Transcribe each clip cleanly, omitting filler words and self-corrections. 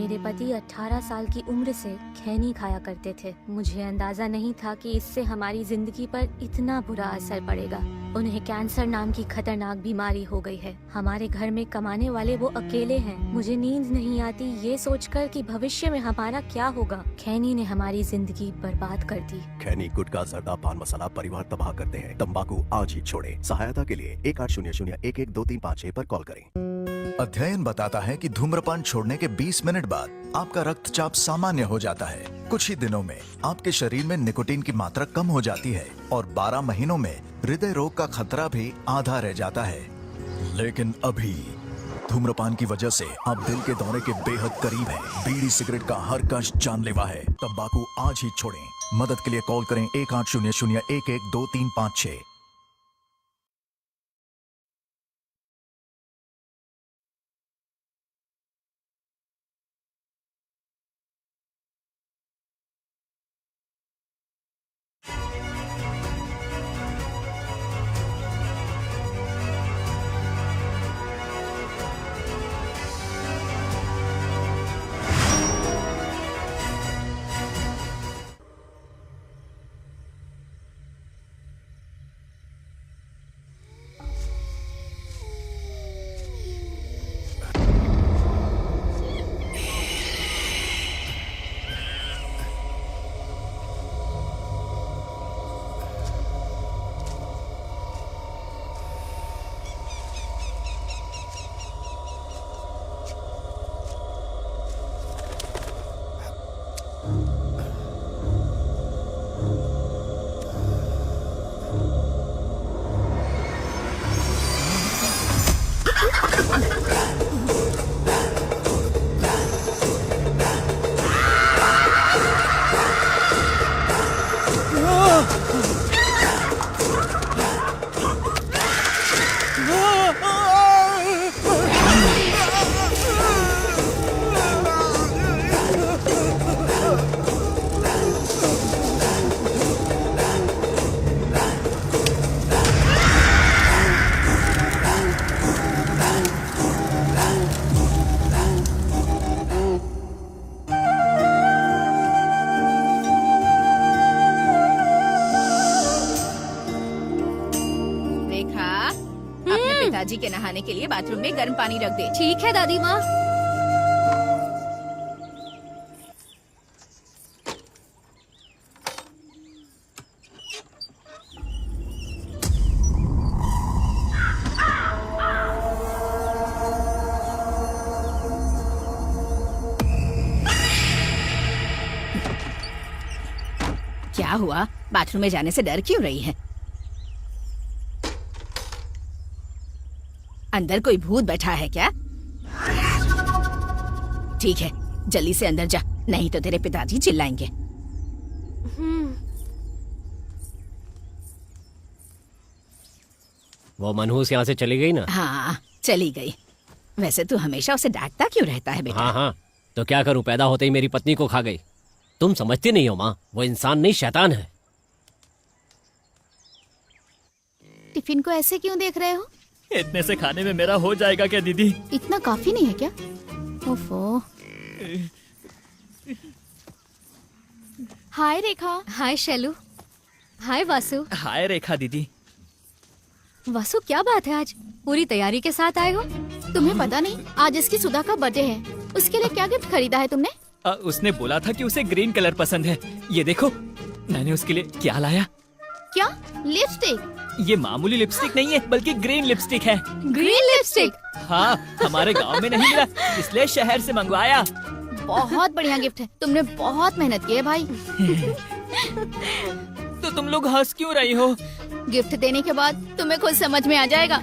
मेरे पति 18 साल की उम्र से खैनी खाया करते थे। मुझे अंदाजा नहीं था कि इससे हमारी जिंदगी पर इतना बुरा असर पड़ेगा। उन्हें कैंसर नाम की खतरनाक बीमारी हो गई है। हमारे घर में कमाने वाले वो अकेले हैं। मुझे नींद नहीं आती ये सोचकर कि भविष्य में हमारा क्या होगा। खैनी ने हमारी जिंदगी बर्बाद कर दी। खैनी, गुटखा, जर्दा, पान मसाला परिवार तबाह करते हैं। तंबाकू आज ही छोड़ें। सहायता के लिए 1800-112356 पर कॉल करें। अध्ययन बताता है कि धूम्रपान छोड़ने के 20 मिनट बाद आपका रक्तचाप सामान्य हो जाता है। कुछ ही दिनों में आपके शरीर में निकोटीन की मात्रा कम हो जाती है और 12 महीनों में हृदय रोग का खतरा भी आधा रह जाता है। लेकिन अभी धूम्रपान की वजह से आप दिल के दौरे के बेहद करीब हैं। बीड़ी सिगरेट का हर कश जानलेवा है। तंबाकू आज ही छोड़ें। मदद के लिए कॉल करें 1800-112356। पिताजी के नहाने के लिए बाथरूम में गर्म पानी रख दे। ठीक है दादी माँ। क्या हुआ? बाथरूम में जाने से डर क्यों रही है? अंदर कोई भूत बैठा है क्या? ठीक है, जल्दी से अंदर जा, नहीं तो तेरे पिताजी चिल्लाएंगे। वो मनहूस यहाँ से चली गई ना? हाँ, चली गई। वैसे तू हमेशा उसे डांटता क्यों रहता है बेटा? हाँ हाँ, तो क्या करूँ, पैदा होते ही मेरी पत्नी को खा गई। तुम समझती नहीं हो माँ, वो इंसान नहीं शैतान है। टिफिन को ऐसे क्यों देख रहे हो? इतने से खाने में मेरा हो जाएगा क्या दीदी? इतना काफी नहीं है क्या? ओफो। हाय रेखा। हाय शैलू। हाय वासु। हाय रेखा दीदी। वासु, क्या बात है, आज पूरी तैयारी के साथ आए हो? तुम्हें पता नहीं आज इसकी सुधा का बर्थडे है, उसके लिए क्या गिफ्ट खरीदा है तुमने? उसने बोला था कि उसे ग्रीन कलर पसंद है। ये देखो, मैंने उसके लिए क्या लाया। क्या? लिपस्टिक? ये मामूली लिपस्टिक नहीं है, बल्कि ग्रीन लिपस्टिक है। Green lipstick? हाँ, हमारे गांव में नहीं मिला, इसलिए शहर से मंगवाया। बहुत बढ़िया गिफ्ट है, तुमने बहुत मेहनत की है भाई। तो तुम लोग हंस क्यों रही हो? गिफ्ट देने के बाद तुम्हें खुद समझ में आ जाएगा।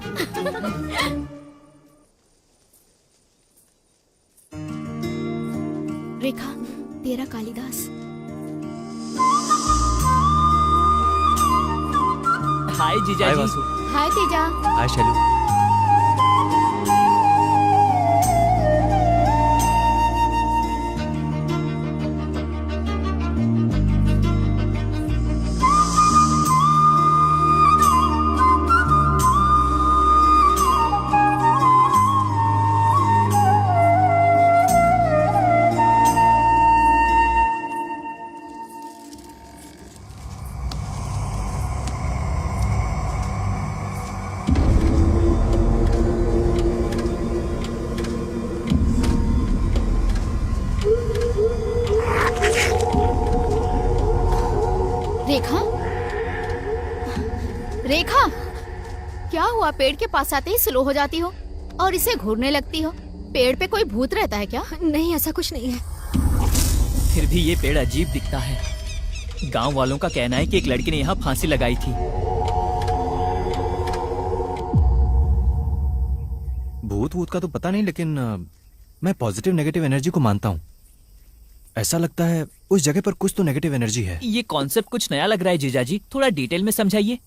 रेखा, तेरा कालिदास। हाय जीजा जी। हाय तेजा। हाय शैलू। रेखा, क्या हुआ? पेड़ के पास आते ही स्लो हो जाती हो और इसे घूरने लगती हो। पेड़ पे कोई भूत रहता है क्या? नहीं, ऐसा कुछ नहीं है। फिर भी ये पेड़ अजीब दिखता है। गांव वालों का कहना है कि एक लड़की ने यहाँ फांसी लगाई थी। भूत वूत का तो पता नहीं, लेकिन मैं पॉजिटिव नेगेटिव एनर्जी को मानता हूँ। ऐसा लगता है उस जगह पर कुछ तो नेगेटिव एनर्जी है। ये कॉन्सेप्ट कुछ नया लग रहा है जीजाजी, थोड़ा डिटेल में समझाइए।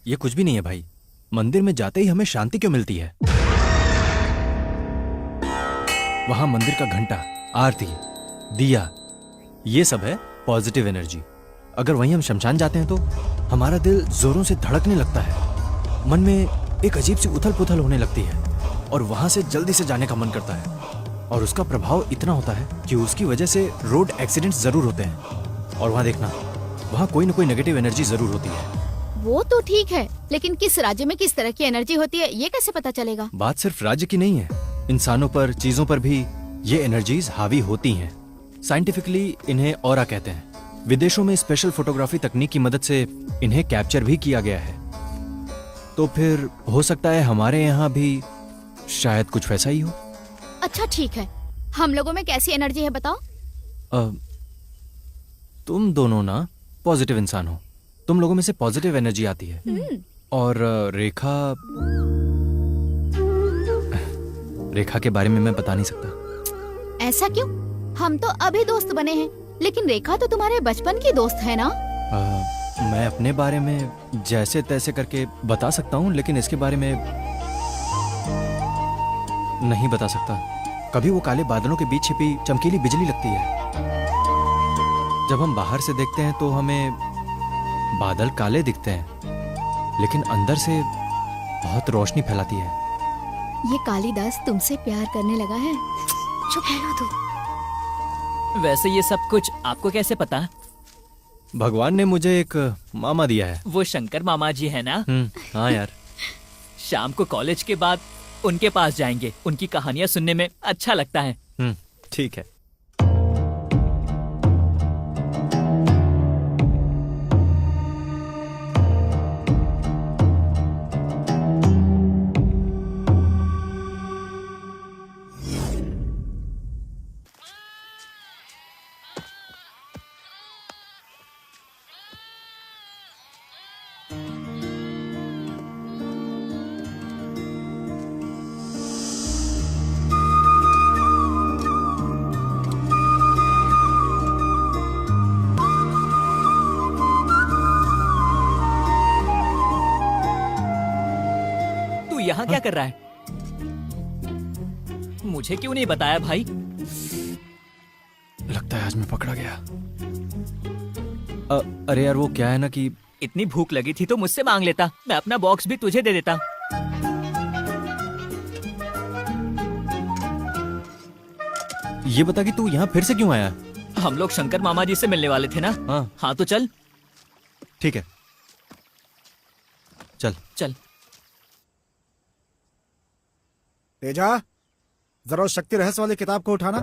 ये कुछ भी नहीं है भाई। मंदिर में जाते ही हमें शांति क्यों मिलती है? वहां मंदिर का घंटा, आरती, दिया, ये सब है पॉजिटिव एनर्जी। अगर वहीं हम शमशान जाते हैं तो हमारा दिल जोरों से धड़कने लगता है, मन में एक अजीब सी उथल पुथल होने लगती है और वहां से जल्दी से जाने का मन करता है। और उसका प्रभाव इतना होता है कि उसकी वजह से रोड एक्सीडेंट्स जरूर होते हैं। और वहां देखना, वहां कोई ना कोई नेगेटिव एनर्जी जरूर होती है। वो तो ठीक है, लेकिन किस राज्य में किस तरह की एनर्जी होती है ये कैसे पता चलेगा? बात सिर्फ राज्य की नहीं है, इंसानों पर, चीजों पर भी ये एनर्जीज हावी होती हैं। साइंटिफिकली इन्हें ऑरा कहते हैं। विदेशों में स्पेशल फोटोग्राफी तकनीक की मदद से इन्हें कैप्चर भी किया गया है। तो फिर हो सकता है हमारे यहाँ भी शायद कुछ वैसा ही हो। अच्छा ठीक है, हम लोगों में कैसी एनर्जी है बताओ? तुम दोनों ना पॉजिटिव इंसान हो, तुम लोगों में से पॉजिटिव एनर्जी आती है। और रेखा के बारे में मैं बता नहीं सकता। ऐसा क्यों? हम तो अभी दोस्त बने हैं, लेकिन रेखा तो तुम्हारे बचपन की दोस्त है ना? मैं अपने बारे में जैसे तैसे करके बता सकता हूँ, लेकिन इसके बारे में नहीं बता सकता। कभी वो काले बादलों के बीच छिपी चमकीली बिजली लगती है। जब हम बाहर से देखते हैं तो हमें बादल काले दिखते हैं, लेकिन अंदर से बहुत रोशनी फैलाती है। ये कालिदास तुमसे प्यार करने लगा है। चुप है ना तू। वैसे ये सब कुछ आपको कैसे पता? भगवान ने मुझे एक मामा दिया है। वो शंकर मामा जी है ना? हाँ यार। शाम को कॉलेज के बाद उनके पास जाएंगे, उनकी कहानियां सुनने में अच्छा लगता है। ठीक है। यहाँ क्या कर रहा है? मुझे क्यों नहीं बताया भाई? लगता है आज मैं पकड़ा गया। अरे यार, वो क्या है ना कि इतनी भूख लगी थी तो मुझसे मांग लेता, मैं अपना बॉक्स भी तुझे दे देता। ये बता कि तू यहाँ फिर से क्यों आया? हम लोग शंकर मामा जी से मिलने वाले थे ना। हाँ तो चल। ठीक है, चल चल। तेजा, जरा उस शक्ति रहस्य वाली किताब को उठाना।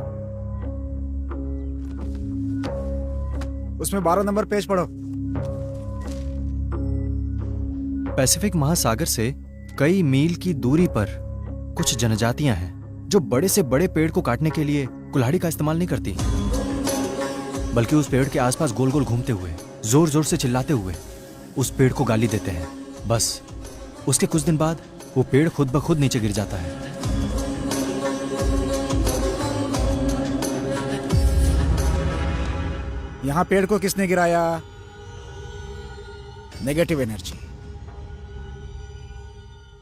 उसमें 12 नंबर पेज पढ़ो। पैसिफिक महासागर से कई मील की दूरी पर कुछ जनजातियां हैं जो बड़े से बड़े पेड़ को काटने के लिए कुल्हाड़ी का इस्तेमाल नहीं करती, बल्कि उस पेड़ के आसपास गोल गोल घूमते हुए, जोर जोर से चिल्लाते हुए उस पेड़ को गाली देते हैं। बस उसके कुछ दिन बाद वो पेड़ खुद ब खुद नीचे गिर जाता है। यहां पेड़ को किसने गिराया? Negative energy.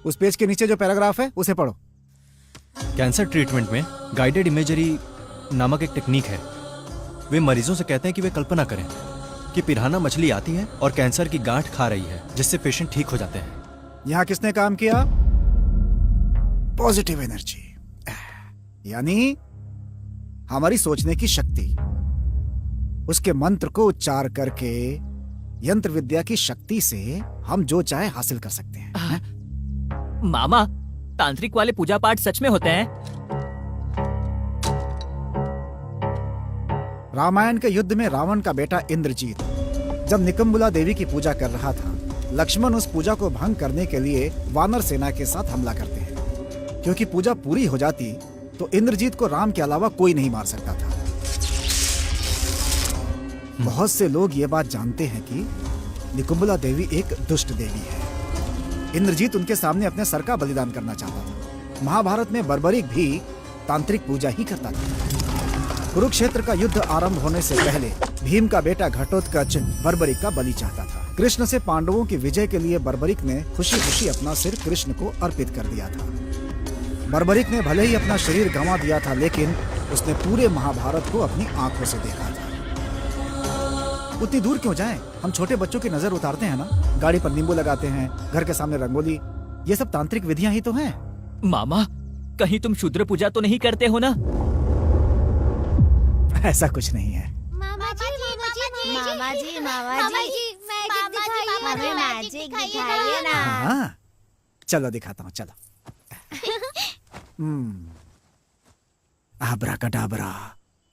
उस पेज के नीचे जो पैराग्राफ है उसे पढ़ो। कैंसर ट्रीटमेंट में गाइडेड इमेजरी नामक एक टेक्निक है। वे मरीजों से कहते हैं कि वे कल्पना करें कि पिरान्हा मछली आती है और कैंसर की गांठ खा रही है, जिससे पेशेंट ठीक हो जाते हैं। यहां किसने काम किया? पॉजिटिव एनर्जी, यानी हमारी सोचने की शक्ति। उसके मंत्र को उच्चार करके यंत्र विद्या की शक्ति से हम जो चाहे हासिल कर सकते हैं। मामा, तांत्रिक वाले पूजा पाठ सच में होते हैं? रामायण के युद्ध में रावण का बेटा इंद्रजीत जब निकम्बुला देवी की पूजा कर रहा था लक्ष्मण उस पूजा को भंग करने के लिए वानर सेना के साथ हमला करते हैं। क्योंकि पूजा पूरी हो जाती तो इंद्रजीत को राम के अलावा कोई नहीं मार सकता था। बहुत से लोग ये बात जानते हैं कि निकुंबला देवी एक दुष्ट देवी है। इंद्रजीत उनके सामने अपने सर का बलिदान करना चाहता था। महाभारत में बर्बरिक भी तांत्रिक पूजा ही करता था। कुरुक्षेत्र का युद्ध आरंभ होने से पहले भीम का बेटा घटोत्कच बर्बरिक का बलि चाहता था। कृष्ण से पांडवों की विजय के लिए बर्बरिक ने खुशी खुशी अपना सिर कृष्ण को अर्पित कर दिया था। बर्बरिक ने भले ही अपना शरीर गंवा दिया था, लेकिन उसने पूरे महाभारत को अपनी आंखों से देखा था। उतनी दूर क्यों जाएं? हम छोटे बच्चों की नजर उतारते हैं ना, गाड़ी पर नींबू लगाते हैं, घर के सामने रंगोली, ये सब तांत्रिक विधियां ही तो हैं। मामा, कहीं तुम शूद्र पूजा तो नहीं करते हो ना? ऐसा कुछ नहीं है। मामा जी हमें मैजिक दिखाइए ना। हाँ, चलो दिखाता हूँ, चलो। आब्राकडाब्रा,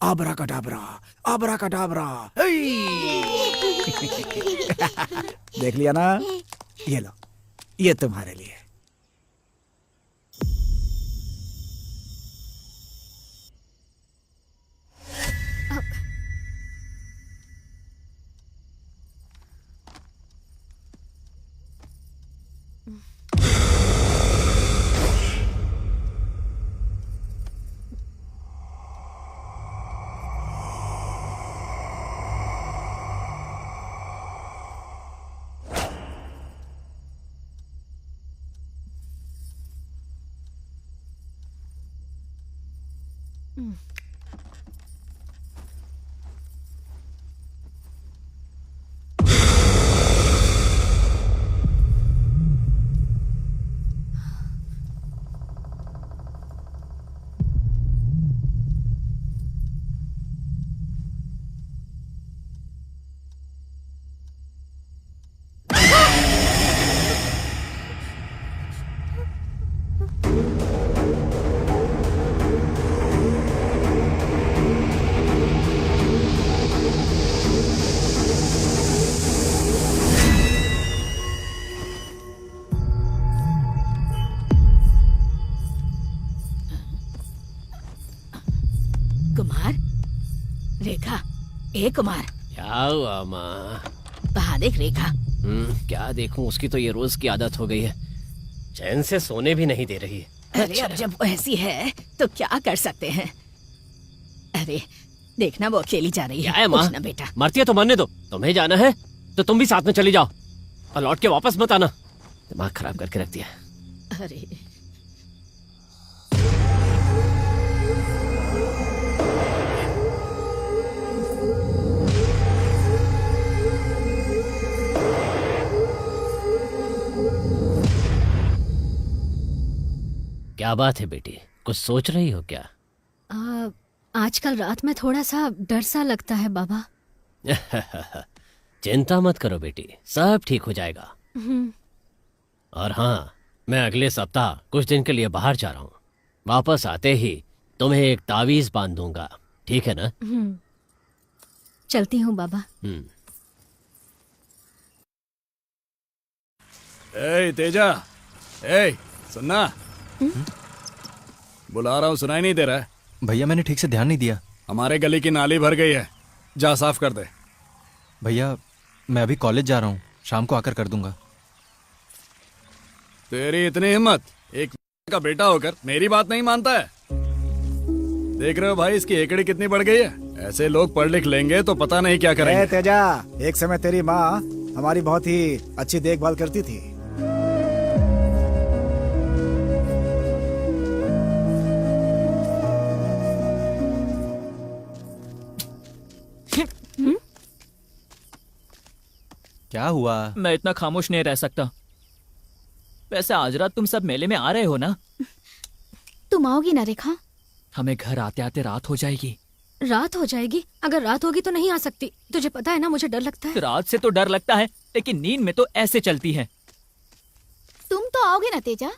आब्राकडाब्रा, आब्राकडाब्रा। देख लिया ना? ये लो, ये तुम्हारे लिए। कुमार, रेखा, ए कुमार, क्या हुआ माँ? वहाँ देख रेखा। क्या देखूं, उसकी तो ये रोज की आदत हो गई है, चैन से सोने भी नहीं दे रही है। अरे अब जब वो ऐसी है तो क्या कर सकते हैं। अरे देखना, वो अकेली जा रही क्या है। है माँ? कुछ ना बेटा, मरती है तो मरने दो, तुम्हें जाना है तो तुम भी साथ में चली जाओ और लौट के वापस मत आना। दिमाग खराब करके रख दिया। अरे क्या बात है बेटी, कुछ सोच रही हो क्या? आजकल रात में थोड़ा सा डर सा लगता है बाबा। चिंता मत करो बेटी, सब ठीक हो जाएगा। और हाँ, मैं अगले सप्ताह कुछ दिन के लिए बाहर जा रहा हूँ। वापस आते ही तुम्हें एक तावीज बांध दूंगा, ठीक है ना? चलती हूँ बाबा। ए तेजा, ए सुनना, बुला रहा हूँ, सुनाई नहीं दे रहा है? भैया मैंने ठीक से ध्यान नहीं दिया। हमारे गली की नाली भर गई है, जा साफ कर दे। भैया मैं अभी कॉलेज जा रहा हूँ, शाम को आकर कर दूंगा। तेरी इतनी हिम्मत, एक का बेटा होकर मेरी बात नहीं मानता है? देख रहे हो भाई, इसकी एकड़ी कितनी बढ़ गई है। ऐसे लोग पढ़ लिख लेंगे तो पता नहीं क्या करेंगे। तेजा, एक समय तेरी माँ हमारी बहुत ही अच्छी देखभाल करती थी। क्या हुआ? मैं इतना खामोश नहीं रह सकता। वैसे आज रात तुम सब मेले में आ रहे हो ना? तुम आओगी ना रेखा? हमें घर आते आते रात हो जाएगी। रात हो जाएगी? अगर रात होगी तो नहीं आ सकती। तुझे पता है ना, मुझे डर लगता है। रात से तो डर लगता है, लेकिन नींद में तो ऐसे चलती है। तुम तो आओगे ना तेजा?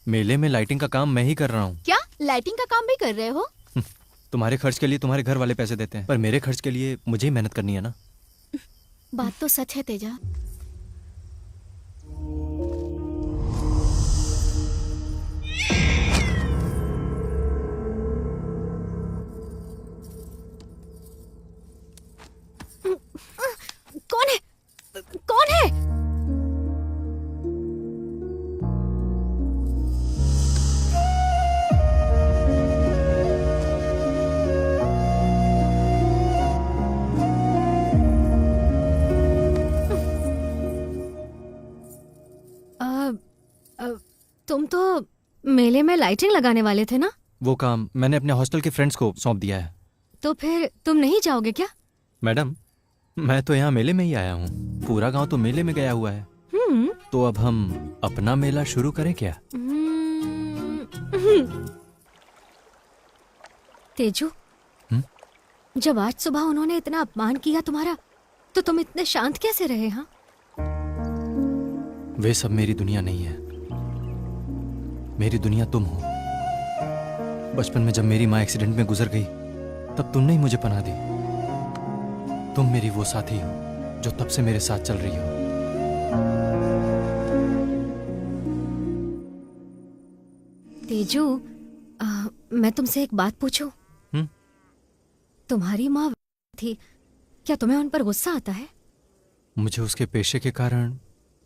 मेले में लाइटिंग का काम मैं ही कर रहा हूँ। क्या लाइटिंग का काम भी कर रहे हो? तुम्हारे खर्च के लिए तुम्हारे घर वाले पैसे देते हैं, पर मेरे खर्च के लिए मुझे ही मेहनत करनी है ना। बात तो सच है तेजा। तुम तो मेले में लाइटिंग लगाने वाले थे ना? वो काम मैंने अपने हॉस्टल के फ्रेंड्स को सौंप दिया है। तो फिर तुम नहीं जाओगे क्या? मैडम, मैं तो यहाँ मेले में ही आया हूँ। पूरा गांव तो मेले में गया हुआ है। तो अब हम अपना मेला शुरू करें क्या? तेजू, जब आज सुबह उन्होंने इतना अपमान किया तुम्हारा, तो तुम इतने शांत कैसे रहे? हाँ, वे सब मेरी दुनिया नहीं है। मेरी दुनिया तुम हो। बचपन में जब मेरी माँ एक्सीडेंट में गुजर गई, तब तुमने ही मुझे पनाह दी। तुम मेरी वो साथी हो जो तब से मेरे साथ चल रही हो। तेजू, मैं तुमसे एक बात पूछूं? तुम्हारी माँ थी, क्या तुम्हें उन पर गुस्सा आता है? मुझे उसके पेशे के कारण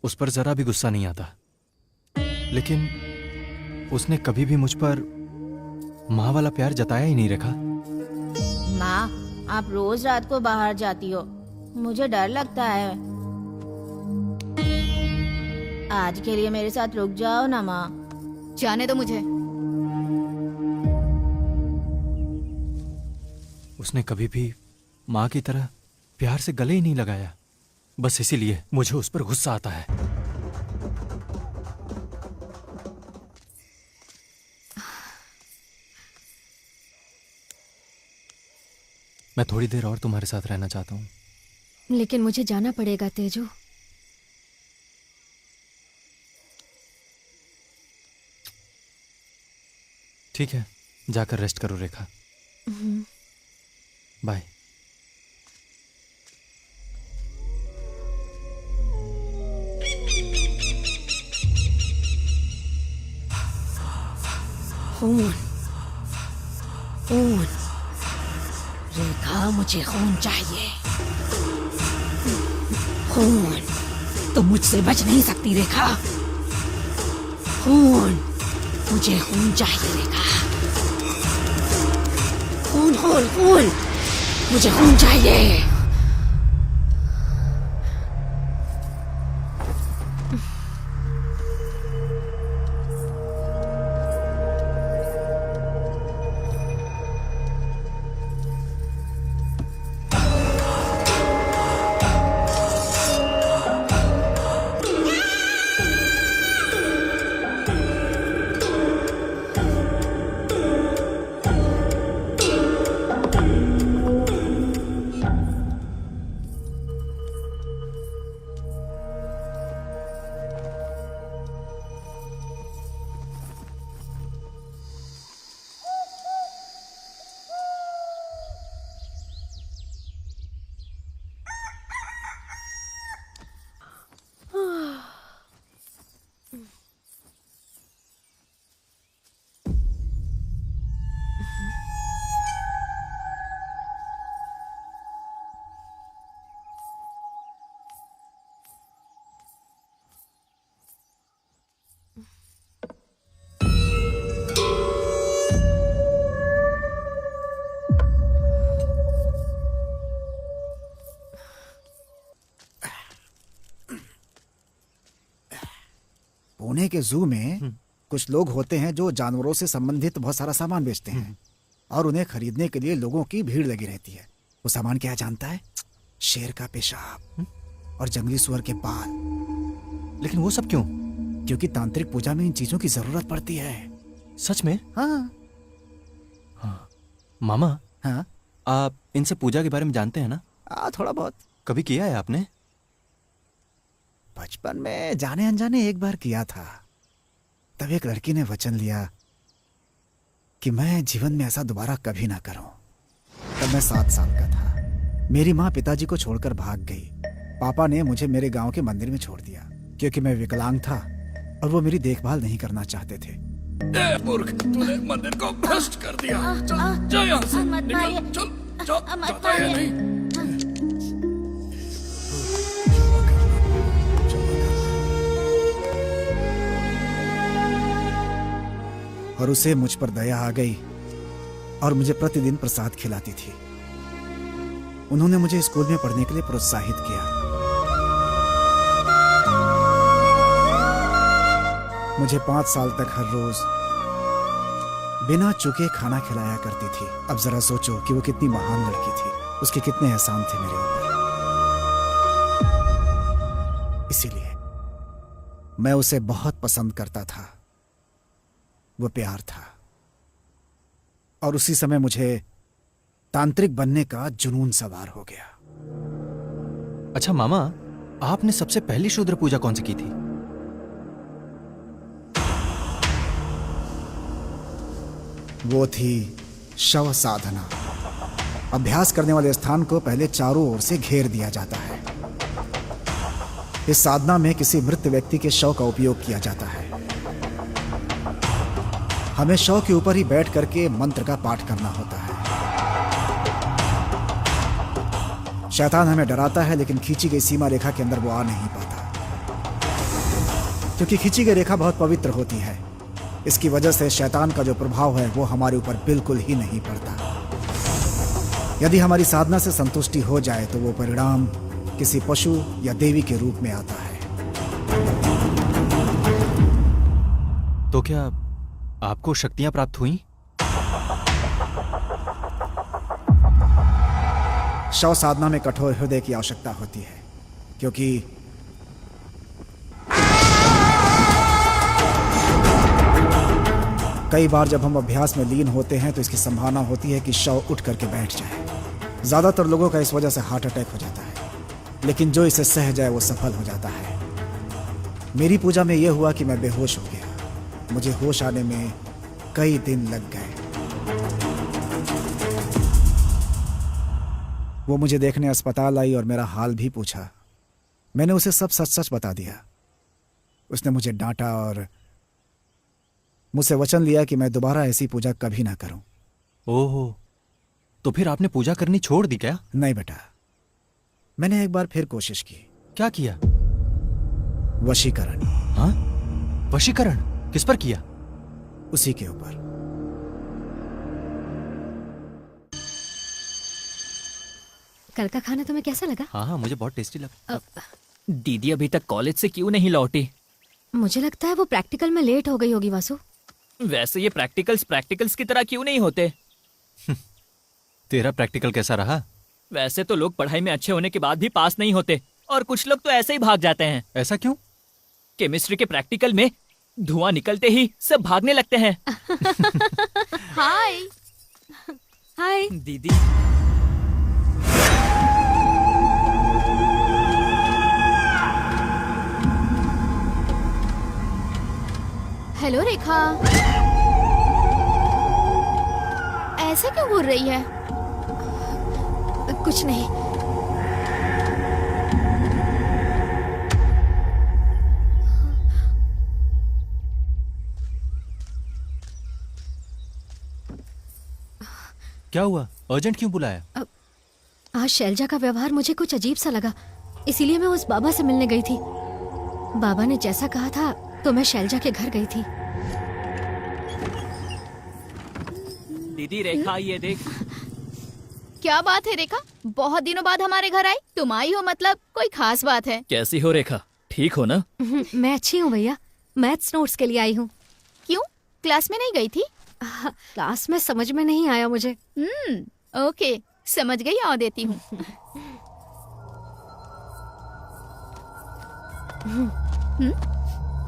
उस पर जरा भी गुस्सा नहीं आता, लेकिन उसने कभी भी मुझ पर माँ वाला प्यार जताया ही नहीं रखा। माँ, आप रोज रात को बाहर जाती हो, मुझे डर लगता है। आज के लिए मेरे साथ रुक जाओ ना माँ। जाने दो मुझे। उसने कभी भी माँ की तरह प्यार से गले ही नहीं लगाया। बस इसीलिए मुझे उस पर गुस्सा आता है। मैं थोड़ी देर और तुम्हारे साथ रहना चाहता हूँ। लेकिन मुझे जाना पड़ेगा तेजू। ठीक है, जाकर रेस्ट करो रेखा। बाय। खून, खून, रेखा, मुझे खून चाहिए। खून, तुम मुझसे बच नहीं सकती रेखा। खून, मुझे खून चाहिए रेखा। खून, खून, खून, मुझे खून चाहिए। पुणे के जू में कुछ लोग होते हैं जो जानवरों से संबंधित बहुत सारा सामान बेचते हैं और उन्हें खरीदने के लिए लोगों की भीड़ लगी रहती है। वो सामान क्या जानता है? शेर का पेशाब और जंगली सुअर के बाल। लेकिन वो सब क्यों? क्योंकि तांत्रिक पूजा में इन चीजों की जरूरत पड़ती है। सच में? हाँ। मामा, हाँ, आप इनसे पूजा के बारे में जानते हैं ना? थोड़ा बहुत। कभी किया है आपने? बचपन में जाने अनजाने एक बार किया था। तब एक लड़की ने वचन लिया कि मैं जीवन में ऐसा दोबारा कभी ना करूं। तब मैं 7 साल का था। मेरी माँ पिताजी को छोड़कर भाग गई। पापा ने मुझे मेरे गांव के मंदिर में छोड़ दिया क्योंकि मैं विकलांग था और वो मेरी देखभाल नहीं करना चाहते थे। मूर्ख, तूने मंदिर को भ्रष्ट कर दिया। चल, जा यहाँ से, निकल, चल, जाता है नहीं। और उसे मुझ पर दया आ गई और मुझे प्रतिदिन प्रसाद खिलाती थी। उन्होंने मुझे स्कूल में पढ़ने के लिए प्रोत्साहित किया। मुझे 5 साल तक हर रोज बिना चुके खाना खिलाया करती थी। अब जरा सोचो कि वो कितनी महान लड़की थी, उसके कितने एहसान थे मेरे ऊपर। इसीलिए मैं उसे बहुत पसंद करता था। वो प्यार था, और उसी समय मुझे तांत्रिक बनने का जुनून सवार हो गया। अच्छा मामा, आपने सबसे पहली शूद्र पूजा कौन सी की थी? वो थी शव साधना। अभ्यास करने वाले स्थान को पहले चारों ओर से घेर दिया जाता है। इस साधना में किसी मृत व्यक्ति के शव का उपयोग किया जाता है। हमें शव के ऊपर ही बैठ करके मंत्र का पाठ करना होता है। शैतान हमें डराता है, लेकिन खींची गई सीमा रेखा के अंदर वो आ नहीं पाता, क्योंकि खींची गई रेखा बहुत पवित्र होती है। इसकी वजह से शैतान का जो प्रभाव है वो हमारे ऊपर बिल्कुल ही नहीं पड़ता। यदि हमारी साधना से संतुष्टि हो जाए तो वो परिणाम किसी पशु या देवी के रूप में आता है। तो क्या आपको शक्तियां प्राप्त हुई? शव साधना में कठोर हृदय की आवश्यकता होती है, क्योंकि कई बार जब हम अभ्यास में लीन होते हैं तो इसकी संभावना होती है कि शव उठ करके बैठ जाए। ज्यादातर लोगों का इस वजह से हार्ट अटैक हो जाता है, लेकिन जो इसे सह जाए वो सफल हो जाता है। मेरी पूजा में यह हुआ कि मैं बेहोश हो गया। मुझे होश आने में कई दिन लग गए। वो मुझे देखने अस्पताल आई और मेरा हाल भी पूछा। मैंने उसे सब सच सच बता दिया। उसने मुझे डांटा और मुझसे वचन लिया कि मैं दोबारा ऐसी पूजा कभी ना करूं। ओहो, तो फिर आपने पूजा करनी छोड़ दी क्या? नहीं बेटा, मैंने एक बार फिर कोशिश की। क्या किया? वशीकरण। हाँ? वशीकरण किस पर किया? उसी के ऊपर। कल का खाना तुम्हें कैसा लगा? हाँ हाँ, मुझे बहुत टेस्टी लगा। दीदी अभी तक कॉलेज से क्यों नहीं लौटी? मुझे लगता है वो प्रैक्टिकल में लेट हो गई होगी वासु। वैसे ये प्रैक्टिकल्स की तरह क्यों नहीं होते? तेरा प्रैक्टिकल कैसा रहा? वैसे तो लोग पढ़ाई में अच्छे होने के बाद भी पास नहीं होते, और कुछ लोग तो ऐसे ही भाग जाते हैं। ऐसा क्यों? केमिस्ट्री के प्रैक्टिकल में धुआं निकलते ही सब भागने लगते हैं। हाय हाय दीदी, हेलो रेखा। ऐसे क्यों घूर रही है? कुछ नहीं। क्या हुआ? अर्जेंट क्यों बुलाया? आज शैलजा का व्यवहार मुझे कुछ अजीब सा लगा, इसीलिए मैं उस बाबा से मिलने गई थी। बाबा ने जैसा कहा था तो मैं शैलजा के घर गई थी। दीदी रेखा ये देख। क्या बात है रेखा? बहुत दिनों बाद हमारे घर आई। तुम आई हो मतलब कोई खास बात है? कैसी हो रेखा? ठीक हो ना? मैं अच्छी हूँ भैया, मैथ्स नोट्स के लिए आई हूँ। क्यों, क्लास में नहीं गई थी? क्लास में समझ में नहीं आया मुझे। ओके, समझ गई, आओ देती हूँ।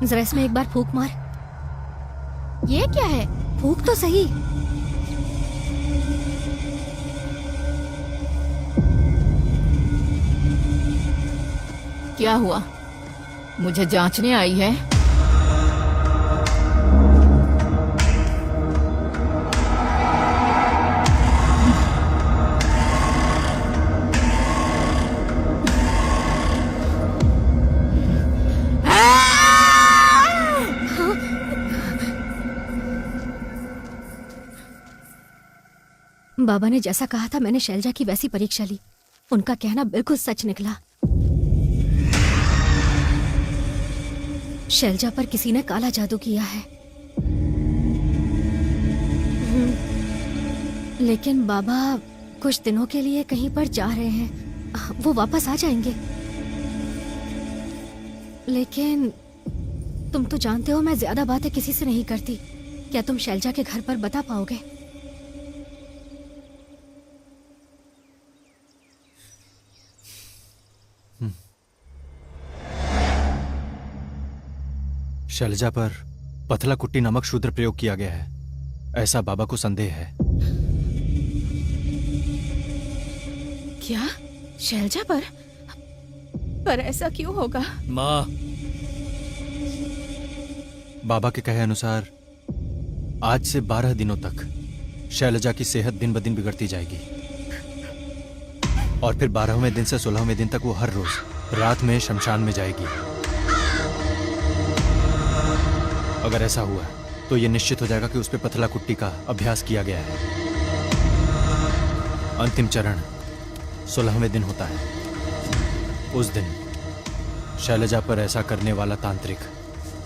जरा इसमें एक बार फूंक मार। ये क्या है? फूंक तो सही। क्या हुआ? मुझे जांचने आई है? बाबा ने जैसा कहा था मैंने शैलजा की वैसी परीक्षा ली। उनका कहना बिल्कुल सच निकला। शैलजा पर किसी ने काला जादू किया है। लेकिन बाबा कुछ दिनों के लिए कहीं पर जा रहे हैं। वो वापस आ जाएंगे। लेकिन तुम तो जानते हो मैं ज्यादा बातें किसी से नहीं करती। क्या तुम शैलजा के घर पर बता पाओगे? शैलजा पर पथला कुट्टी नामक शूद्र प्रयोग किया गया है, ऐसा बाबा को संदेह है। क्या? शैलजा पर? ऐसा क्यों होगा? माँ, बाबा के कहे अनुसार आज से 12 दिनों तक शैलजा की सेहत दिन ब दिन बिगड़ती जाएगी और फिर 12वें दिन से 16वें दिन तक वो हर रोज रात में शमशान में जाएगी। अगर ऐसा हुआ तो ये निश्चित हो जाएगा कि उस पे पथला कुट्टी का अभ्यास किया गया है। अंतिम चरण 16वें दिन होता है। उस दिन शैलजा पर ऐसा करने वाला तांत्रिक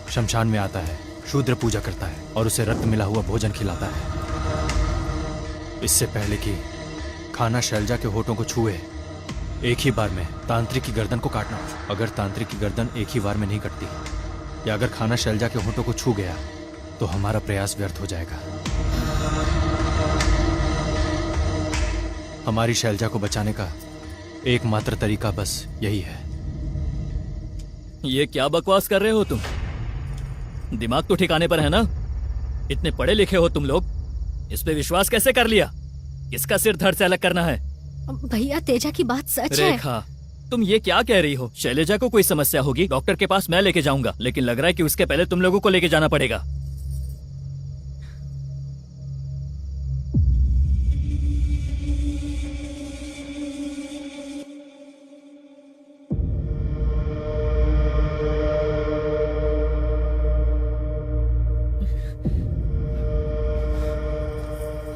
शमशान में आता है, शूद्र पूजा करता है और उसे रक्त मिला हुआ भोजन खिलाता है। इससे पहले कि खाना शैलजा के होठों को छुए, एक ही बार में तांत्रिक की गर्दन को काटना। अगर तांत्रिक की गर्दन एक ही बार में नहीं कटती या अगर खाना शैलजा के होठों को छू गया तो हमारा प्रयास व्यर्थ हो जाएगा। हमारी शैलजा को बचाने का एकमात्र तरीका बस यही है। ये क्या बकवास कर रहे हो तुम? दिमाग तो ठिकाने पर है ना? इतने पढ़े लिखे हो तुम लोग, इस पे विश्वास कैसे कर लिया? किसका सिर धड़ से अलग करना है? भैया तेजा की बात सच है। रेखा, तुम ये क्या कह रही हो? शैलजा को कोई समस्या होगी, डॉक्टर के पास मैं लेके जाऊंगा, लेकिन लग रहा है कि उसके पहले तुम लोगों को लेके जाना पड़ेगा।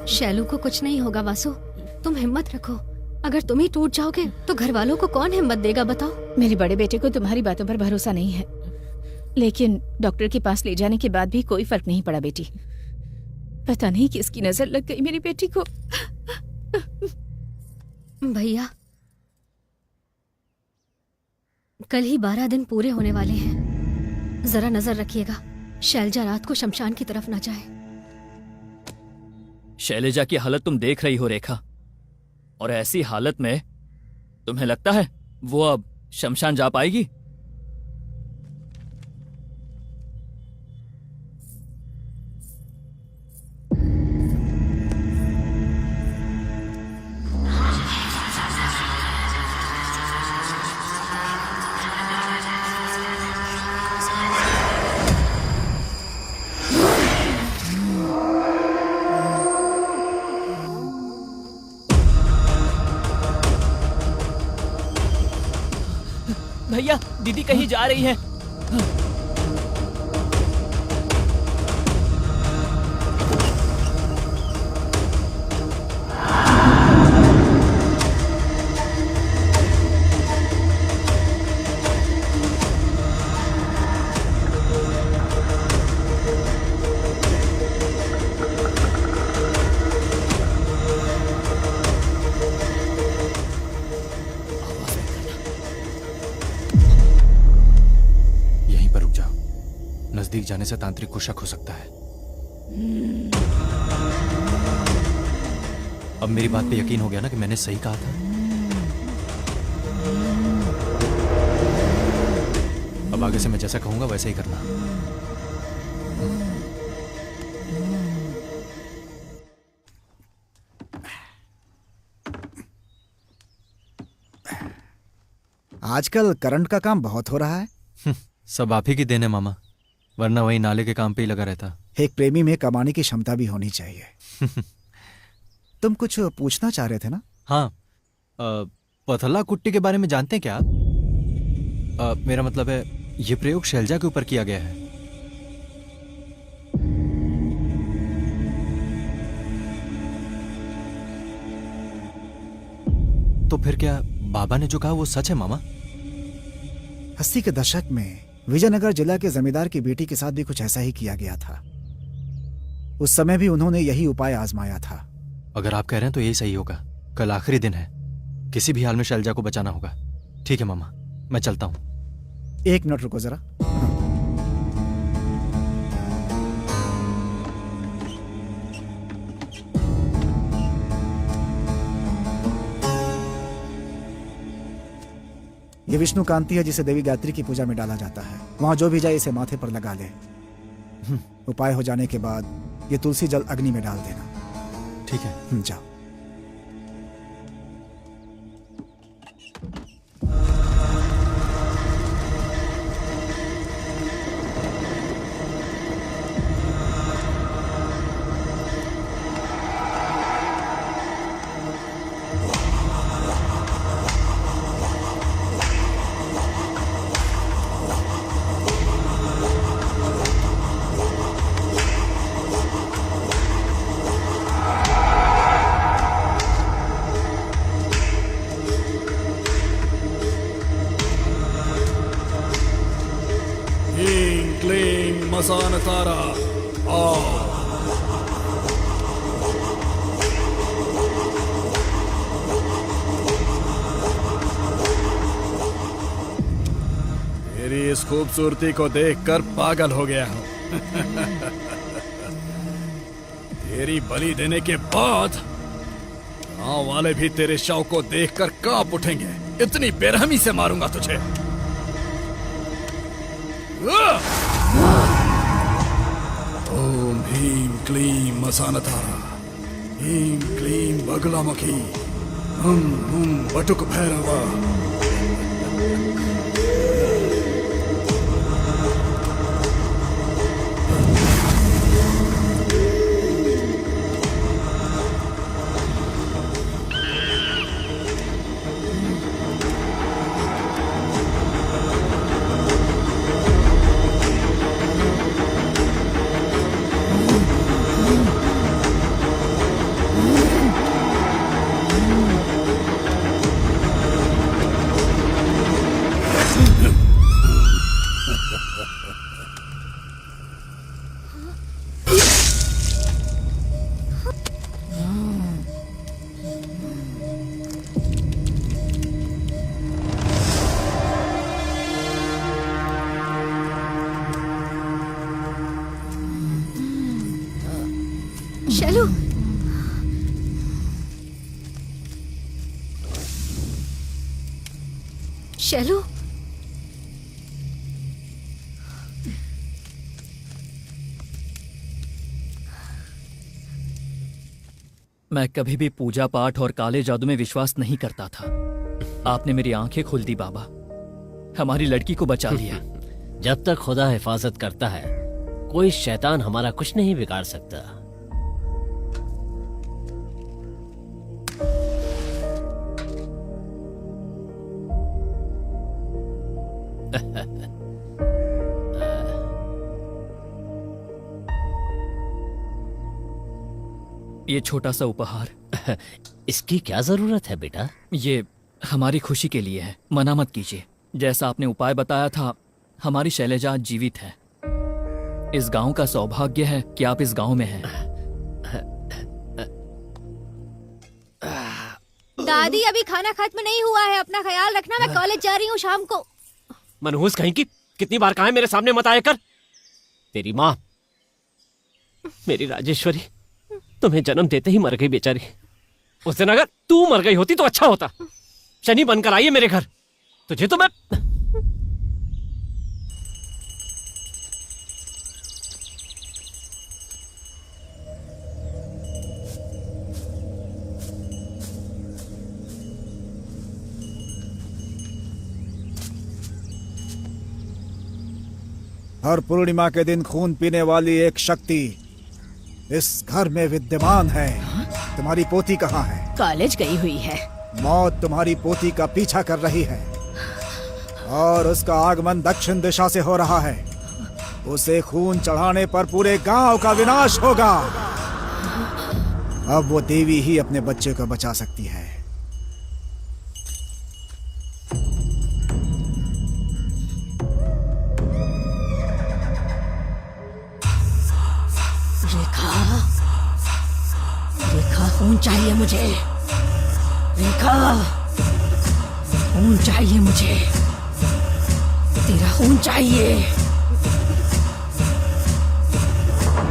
शैलू को कुछ नहीं होगा वासु, तुम हिम्मत रखो। अगर तुम ही टूट जाओगे तो घर वालों को कौन हिम्मत देगा बताओ? मेरे बड़े बेटे को तुम्हारी बातों पर भरोसा नहीं है, लेकिन डॉक्टर के पास ले जाने के बाद भी कोई फर्क नहीं पड़ा बेटी। पता नहीं किसकी नजर लग गई मेरी बेटी को। भैया कल ही 12 दिन पूरे होने वाले हैं, जरा नजर रखिएगा शैलजा रात को शमशान की तरफ न जाए। शैलजा की हालत तुम देख रही हो रेखा, और ऐसी हालत में तुम्हें लगता है वो अब शमशान जा पाएगी? भैया, दीदी कहीं जा रही है। नजदीक जाने से तांत्रिक को शक हो सकता है। अब मेरी बात पे यकीन हो गया ना कि मैंने सही कहा था? अब आगे से मैं जैसा कहूंगा वैसे ही करना। आजकल करंट का काम बहुत हो रहा है। सब आप ही की देन है मामा, वरना वही नाले के काम पे ही लगा रहता। एक प्रेमी में कमाने की क्षमता भी होनी चाहिए। तुम कुछ पूछना चाह रहे थे ना? हाँ, पथला कुट्टी के बारे में जानते हैं क्या आप? मेरा मतलब है ये प्रयोग शैलजा के ऊपर किया गया है। तो फिर क्या बाबा ने जो कहा वो सच है मामा? 80 के दशक में विजयनगर जिला के जमींदार की बेटी के साथ भी कुछ ऐसा ही किया गया था। उस समय भी उन्होंने यही उपाय आजमाया था। अगर आप कह रहे हैं तो यही सही होगा। कल आखिरी दिन है, किसी भी हाल में शैलजा को बचाना होगा। ठीक है मामा, मैं चलता हूं। 1 मिनट रुको जरा। ये विष्णु कांति है जिसे देवी गायत्री की पूजा में डाला जाता है। वहां जो भी जाए इसे माथे पर लगा ले। उपाय हो जाने के बाद ये तुलसी जल अग्नि में डाल देना। ठीक है। जाओ। मसान तारा आओ। तेरी इस खूबसूरती को देखकर पागल हो गया हूं। तेरी बलि देने के बाद गांव वाले भी तेरे शव को देखकर कांप उठेंगे। इतनी बेरहमी से मारूंगा तुझे। ओम ह्रीं क्लीं मसानतारा, ह्रीं क्लीं बगलामुखी, हुं हुं बटुक भैरवा। शैलू, शैलू, मैं कभी भी पूजा पाठ और काले जादू में विश्वास नहीं करता था। आपने मेरी आंखें खोल दी बाबा। हमारी लड़की को बचा लिया। जब तक खुदा हिफाजत करता है, कोई शैतान हमारा कुछ नहीं बिगाड़ सकता। ये छोटा सा उपहार। इसकी क्या जरूरत है बेटा? ये हमारी खुशी के लिए है, मना मत कीजिए। जैसा आपने उपाय बताया था, हमारी शैलजा आज जीवित है। इस गांव का सौभाग्य है कि आप इस गांव में हैं। दादी, अभी खाना खत्म नहीं हुआ है, अपना ख्याल रखना। मैं कॉलेज जा रही हूँ शाम को। मनहूस कहीं की, कितनी बार कहा है मेरे सामने मत आया कर। तेरी माँ, मेरी राजेश्वरी, तुम्हें जन्म देते ही मर गई बेचारी। उस दिन अगर तू मर गई होती तो अच्छा होता। शनि बनकर आई है मेरे घर, तुझे तो मैं... हर पूर्णिमा के दिन खून पीने वाली एक शक्ति इस घर में विद्यमान है। तुम्हारी पोती कहाँ है? कॉलेज गई हुई है। मौत तुम्हारी पोती का पीछा कर रही है और उसका आगमन दक्षिण दिशा से हो रहा है। उसे खून चढ़ाने पर पूरे गांव का विनाश होगा। अब वो देवी ही अपने बच्चे को बचा सकती है। रेखा, खून चाहिए मुझे। रेखा, खून चाहिए मुझे। तेरा खून चाहिए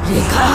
रेखा।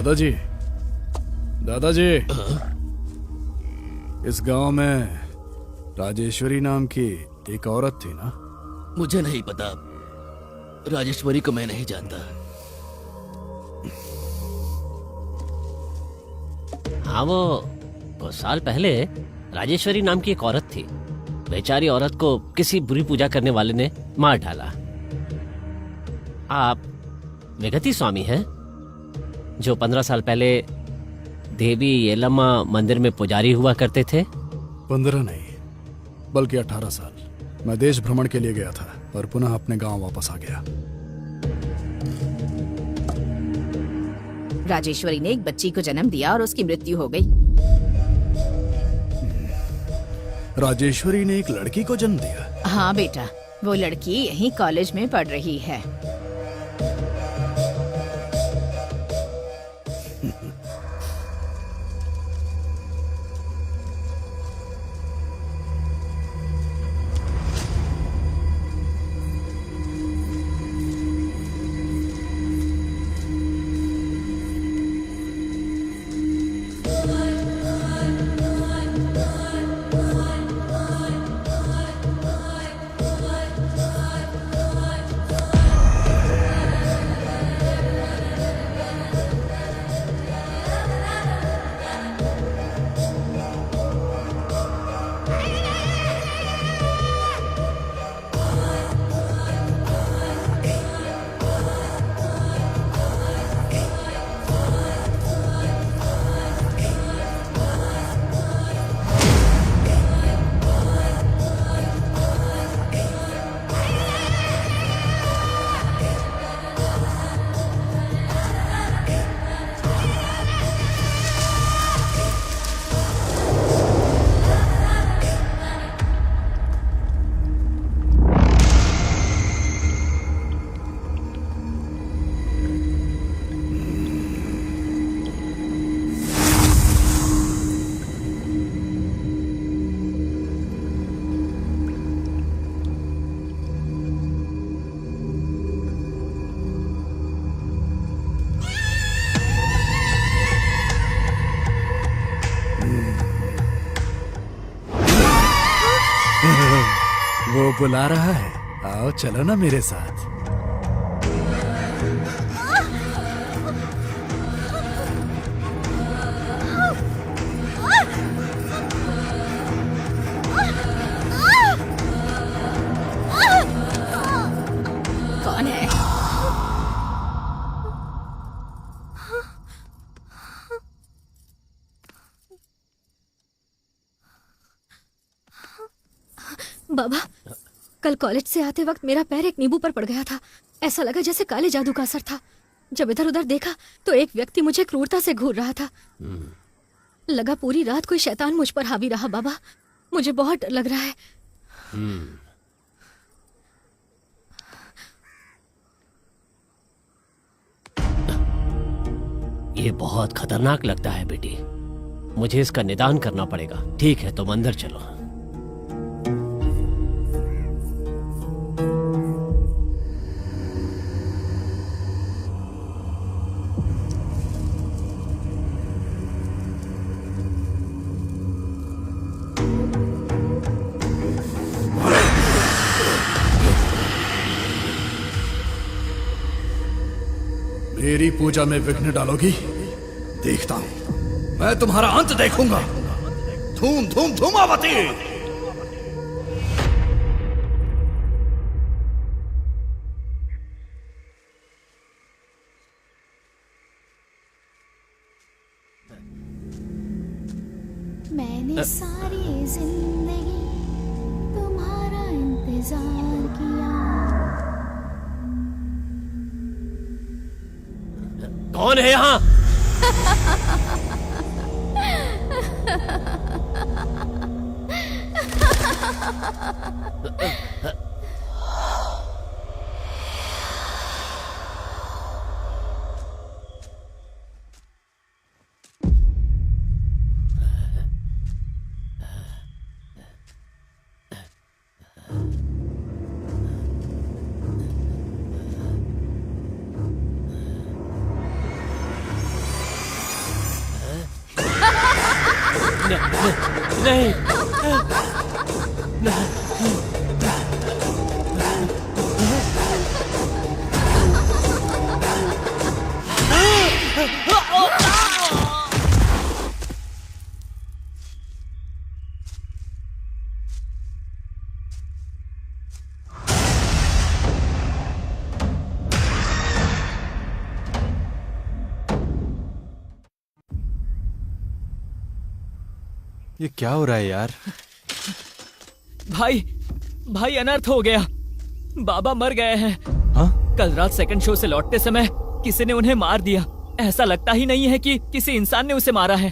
दादाजी, दादाजी, इस गांव में राजेश्वरी नाम की एक औरत थी ना? मुझे नहीं पता, राजेश्वरी को मैं नहीं जानता। हाँ, वो कुछ साल पहले राजेश्वरी नाम की एक औरत थी। बेचारी औरत को किसी बुरी पूजा करने वाले ने मार डाला। आप विगति स्वामी हैं, जो 15 साल पहले देवी येलम्मा मंदिर में पुजारी हुआ करते थे? 15 नहीं, बल्कि 18 साल। मैं देश भ्रमण के लिए गया था और पुनः अपने गांव वापस आ गया। राजेश्वरी ने एक बच्ची को जन्म दिया और उसकी मृत्यु हो गई। राजेश्वरी ने एक लड़की को जन्म दिया? हाँ बेटा, वो लड़की यहीं कॉलेज में पढ़ रही है। वो बुला रहा है, आओ चलो ना मेरे साथ। कौन है? बाबा, कल कॉलेज से आते वक्त मेरा पैर एक नींबू पर पड़ गया था। ऐसा लगा जैसे काले जादू का असर था। जब इधर उधर देखा तो एक व्यक्ति मुझे क्रूरता से घूर रहा था। लगा पूरी रात कोई शैतान मुझ पर हावी रहा। बाबा, मुझे बहुत डर लग रहा है। ये बहुत खतरनाक लगता है बेटी, मुझे इसका निदान करना पड़ेगा। ठीक है, तुम अंदर चलो। मेरी पूजा में विघ्न डालोगी? देखता हूं, मैं तुम्हारा अंत देखूंगा। धूम धूम धूमावती। मैंने सारी जिंदगी तुम्हारा इंतजार किया। कौन है यहाँ? नहीं। ये क्या हो रहा है यार? भाई भाई अनर्थ हो गया। बाबा मर गए हैं। हाँ? कल रात सेकंड शो से लौटते समय किसी ने उन्हें मार दिया। ऐसा लगता ही नहीं है कि किसी इंसान ने उसे मारा है।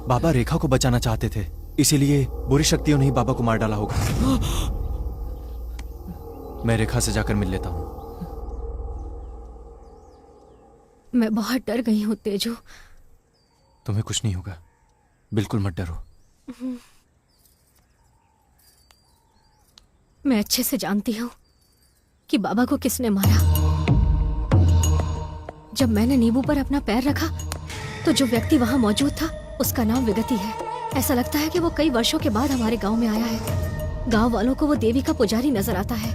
बाबा रेखा को बचाना चाहते थे, इसीलिए बुरी शक्तियों ने ही बाबा को मार डाला होगा। मैं रेखा से जाकर मिल लेता हूँ। मैं बहुत डर गई हूँ तेजू। तुम्हें कुछ नहीं होगा, बिल्कुल मत डरो। मैं अच्छे से जानती हूँ कि बाबा को किसने मारा। जब मैंने नींबू पर अपना पैर रखा तो जो व्यक्ति वहां मौजूद था उसका नाम विगति है। ऐसा लगता है कि वो कई वर्षों के बाद हमारे गांव में आया है। गांव वालों को वो देवी का पुजारी नजर आता है।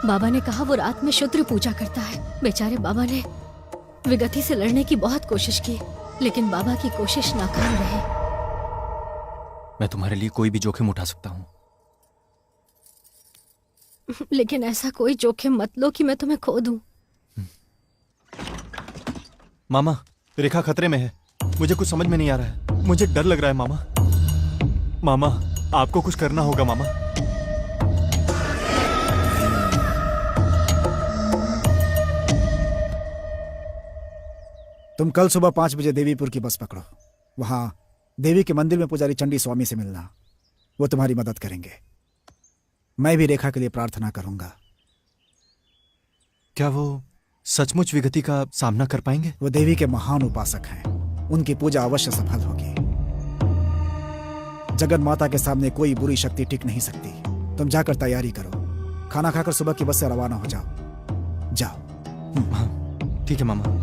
बाबा ने कहा वो रात में शुद्र पूजा करता है। बेचारे बाबा ने विगति से लड़ने की बहुत कोशिश की, लेकिन बाबा की कोशिश नाकाम रही। मैं तुम्हारे लिए कोई भी जोखिम उठा सकता हूँ। लेकिन ऐसा कोई जोखिम मत लो कि मैं तुम्हें खो दूं। मामा, रेखा खतरे में है। मुझे कुछ समझ में नहीं आ रहा है। मुझे डर लग रहा है मामा। मामा, आपको कुछ करना होगा मामा। तुम कल सुबह 5 बजे देवीपुर की बस पकड़ो। वहां देवी के मंदिर में पुजारी चंडी स्वामी से मिलना। वो तुम्हारी मदद करेंगे। मैं भी रेखा के लिए प्रार्थना करूंगा। क्या वो सचमुच विगति का सामना कर पाएंगे? वो देवी के महान उपासक हैं। उनकी पूजा अवश्य सफल होगी। जगन माता के सामने कोई बुरी शक्ति टिक नहीं सकती। तुम जाकर तैयारी करो। खाना खाकर सुबह की बस से रवाना हो जाओ। जाओ। हाँ, ठीक है मामा।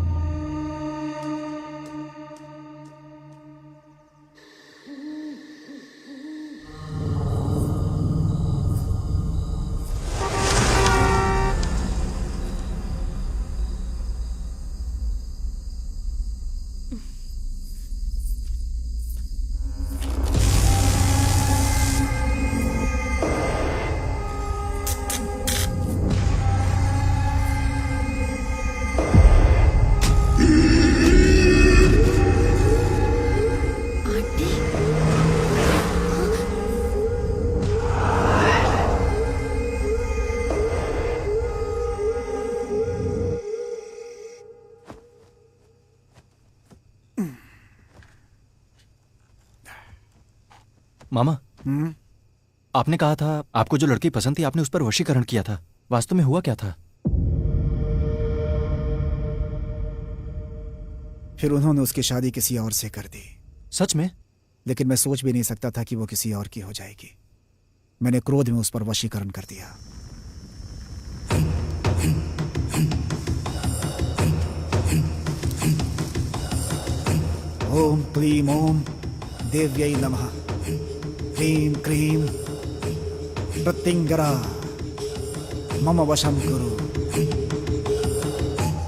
मामा, आपने कहा था आपको जो लड़की पसंद थी आपने उस पर वशीकरण किया था। वास्तव में हुआ क्या था? फिर उन्होंने उसकी शादी किसी और से कर दी। सच में? लेकिन मैं सोच भी नहीं सकता था कि वो किसी और की हो जाएगी। मैंने क्रोध में उस पर वशीकरण कर दिया। ओम क्लीम ओम देव्यै नमः। क्लीम क्लीम प्रत्यंगरा मम वशम करो।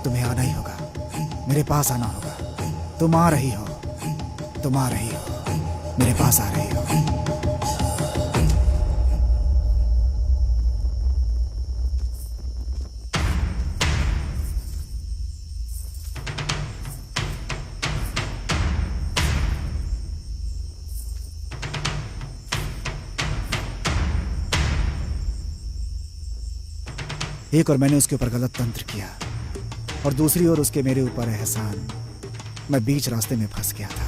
तुम्हें आना ही होगा, मेरे पास आना होगा। तुम आ रही हो, तुम आ रही हो, मेरे पास आ रही हो। एक और मैंने उसके ऊपर गलत तंत्र किया और दूसरी ओर उसके मेरे ऊपर एहसान। मैं बीच रास्ते में फंस गया था।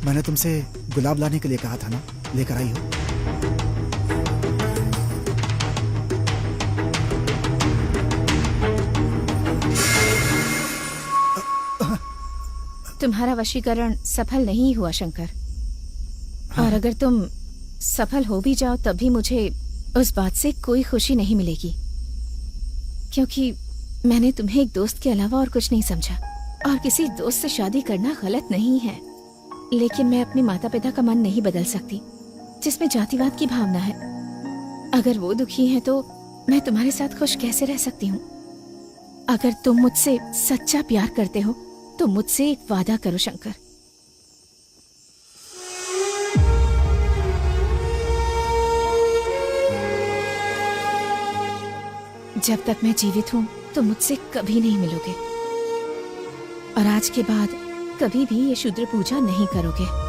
मैंने तुमसे गुलाब लाने के लिए कहा था ना, लेकर आई हो? तुम्हारा वशीकरण सफल नहीं हुआ शंकर। और अगर तुम सफल हो भी जाओ तब भी मुझे उस बात से कोई खुशी नहीं मिलेगी, क्योंकि मैंने तुम्हें एक दोस्त के अलावा और कुछ नहीं समझा। और किसी दोस्त से शादी करना गलत नहीं है, लेकिन मैं अपने माता पिता का मन नहीं बदल सकती, जिसमें जातिवाद की भावना है। अगर वो दुखी हैं तो मैं तुम्हारे साथ खुश कैसे रह सकती हूँ? अगर तुम मुझसे सच्चा प्यार करते हो तो मुझसे एक वादा करो शंकर। जब तक मैं जीवित हूँ तो मुझसे कभी नहीं मिलोगे, और आज के बाद कभी भी ये शूद्र पूजा नहीं करोगे।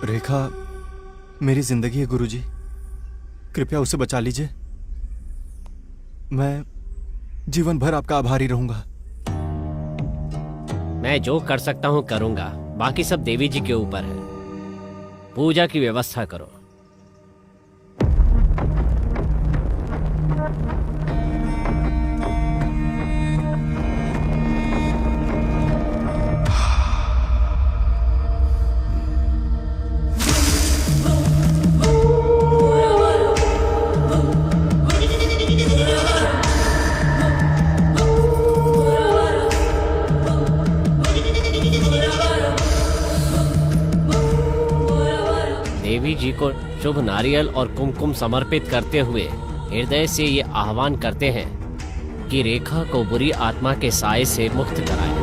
रेखा मेरी जिंदगी है गुरुजी, कृपया उसे बचा लीजिए। मैं जीवन भर आपका आभारी रहूंगा। मैं जो कर सकता हूँ करूंगा, बाकी सब देवी जी के ऊपर है। पूजा की व्यवस्था करो। देवी जी को शुभ नारियल और कुमकुम समर्पित करते हुए हृदय से ये आह्वान करते हैं कि रेखा को बुरी आत्मा के साए से मुक्त कराएं।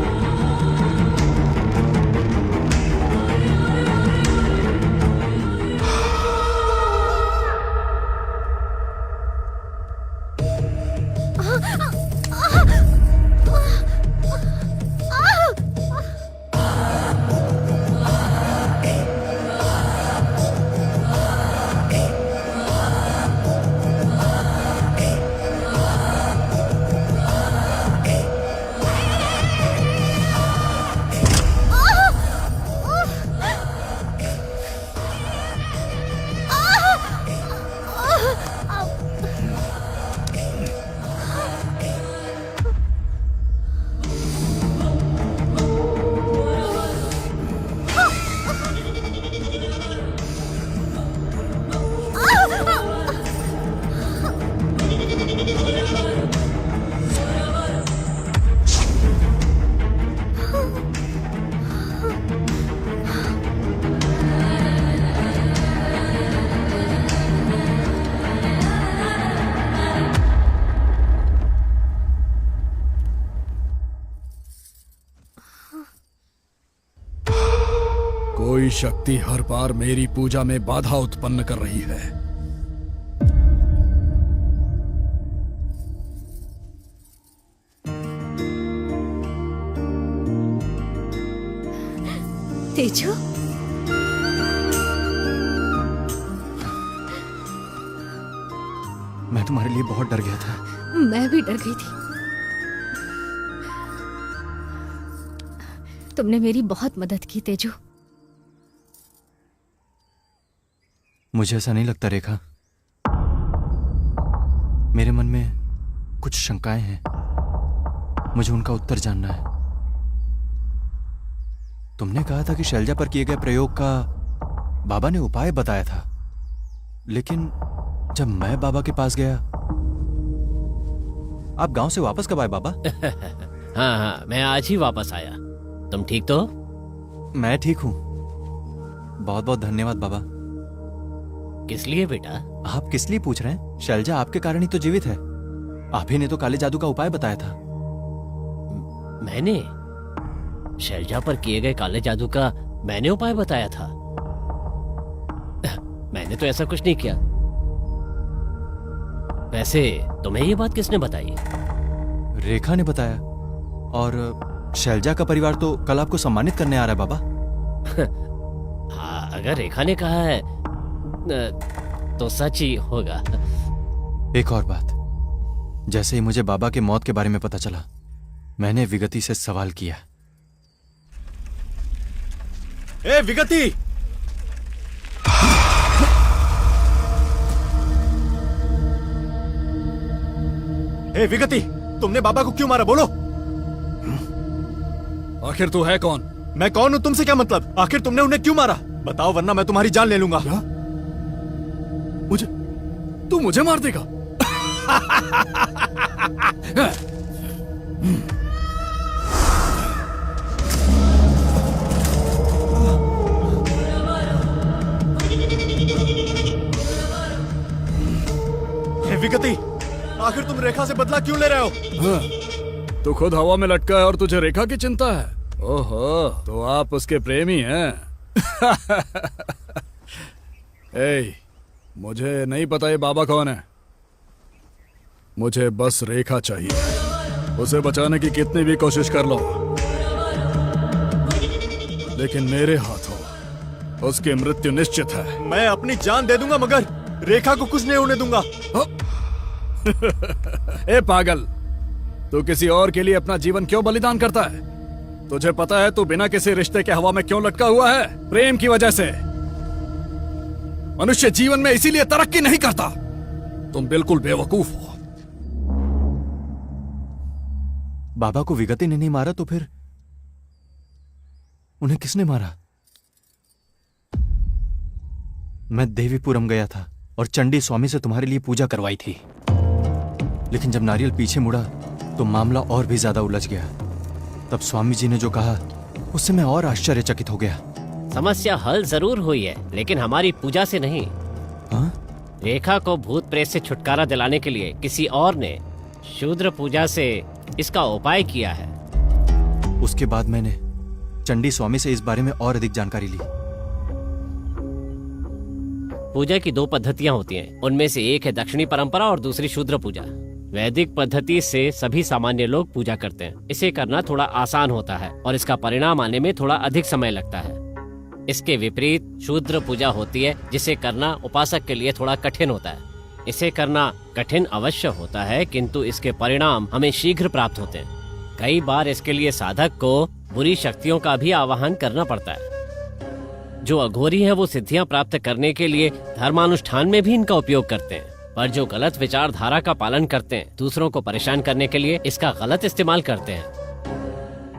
कोई शक्ति हर बार मेरी पूजा में बाधा उत्पन्न कर रही है। तेजू, मैं तुम्हारे लिए बहुत डर गया था। मैं भी डर गई थी। तुमने मेरी बहुत मदद की तेजू। मुझे ऐसा नहीं लगता रेखा, मेरे मन में कुछ शंकाएं हैं, मुझे उनका उत्तर जानना है। तुमने कहा था कि शैलजा पर किए गए प्रयोग का बाबा ने उपाय बताया था, लेकिन जब मैं बाबा के पास गया। आप गांव से वापस कब आए बाबा? हाँ हाँ, मैं आज ही वापस आया। तुम ठीक तो? मैं ठीक हूं। बहुत बहुत धन्यवाद बाबा। किस लिए बेटा? आप किस लिए पूछ रहे हैं? शैलजा आपके कारण ही तो जीवित है। आप ही ने तो काले जादू का उपाय बताया था। मैंने? शैलजा पर किए गए काले जादू का मैंने उपाय बताया था? मैंने तो ऐसा कुछ नहीं किया। वैसे तुम्हें ये बात किसने बताई? रेखा ने बताया। और शैलजा का परिवार तो कल आपको सम्मानित करने आ रहा है बाबा। हाँ, अगर रेखा ने कहा है तो सच ही होगा। एक और बात, जैसे ही मुझे बाबा के मौत के बारे में पता चला, मैंने विगति से सवाल किया। ए विगति! ए विगति, तुमने बाबा को क्यों मारा, बोलो। आखिर तू है कौन? मैं कौन हूं, तुमसे क्या मतलब? आखिर तुमने उन्हें क्यों मारा? बताओ, वरना मैं तुम्हारी जान ले लूंगा। क्या? तू मुझे मार देगा? विगति, आखिर तुम रेखा से बदला क्यों ले रहे हो? तू खुद हवा में लटका है और तुझे रेखा की चिंता है? ओहो, तो आप उसके प्रेमी हैं? ए, मुझे नहीं पता ये बाबा कौन है। मुझे बस रेखा चाहिए। उसे बचाने की कितनी भी कोशिश कर लो, लेकिन मेरे हाथों उसकी मृत्यु निश्चित है। मैं अपनी जान दे दूंगा, मगर रेखा को कुछ नहीं होने दूंगा। ए पागल, तू किसी और के लिए अपना जीवन क्यों बलिदान करता है? तुझे पता है तू बिना किसी रिश्ते के हवा में क्यों लटका हुआ है? प्रेम की वजह से। मनुष्य जीवन में इसीलिए तरक्की नहीं करता। तुम बिल्कुल बेवकूफ हो। बाबा को विगति ने नहीं मारा तो फिर उन्हें किसने मारा? मैं देवीपुरम गया था और चंडी स्वामी से तुम्हारे लिए पूजा करवाई थी, लेकिन जब नारियल पीछे मुड़ा तो मामला और भी ज्यादा उलझ गया। तब स्वामी जी ने जो कहा उससे मैं और आश्चर्यचकित हो गया। समस्या हल जरूर हुई है, लेकिन हमारी पूजा से नहीं। हाँ? रेखा को भूत प्रेत से छुटकारा दिलाने के लिए किसी और ने शूद्र पूजा से इसका उपाय किया है। उसके बाद मैंने चंडी स्वामी से इस बारे में और अधिक जानकारी ली। पूजा की 2 पद्धतियां होती हैं। उनमें से एक है दक्षिणी परंपरा और दूसरी शूद्र पूजा। वैदिक पद्धति से सभी सामान्य लोग पूजा करते हैं। इसे करना थोड़ा आसान होता है और इसका परिणाम आने में थोड़ा अधिक समय लगता है। इसके विपरीत शूद्र पूजा होती है, जिसे करना उपासक के लिए थोड़ा कठिन होता है। इसे करना कठिन अवश्य होता है, किंतु इसके परिणाम हमें शीघ्र प्राप्त होते हैं। कई बार इसके लिए साधक को बुरी शक्तियों का भी आवाहन करना पड़ता है। जो अघोरी हैं वो सिद्धियां प्राप्त करने के लिए धर्मानुष्ठान में भी इनका उपयोग करते हैं, पर जो गलत विचारधारा का पालन करते हैं, दूसरों को परेशान करने के लिए इसका गलत इस्तेमाल करते हैं।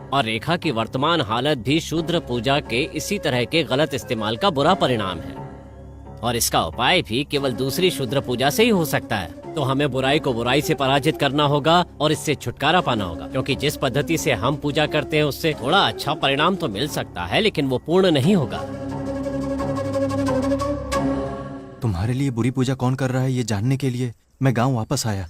और रेखा की वर्तमान हालत भी शूद्र पूजा के इसी तरह के गलत इस्तेमाल का बुरा परिणाम है, और इसका उपाय भी केवल दूसरी शूद्र पूजा से ही हो सकता है। तो हमें बुराई को बुराई से पराजित करना होगा और इससे छुटकारा पाना होगा, क्योंकि जिस पद्धति से हम पूजा करते हैं उससे थोड़ा अच्छा परिणाम तो मिल सकता है, लेकिन वो पूर्ण नहीं होगा। तुम्हारे लिए बुरी पूजा कौन कर रहा है ये जानने के लिए मैं गांव वापस आया।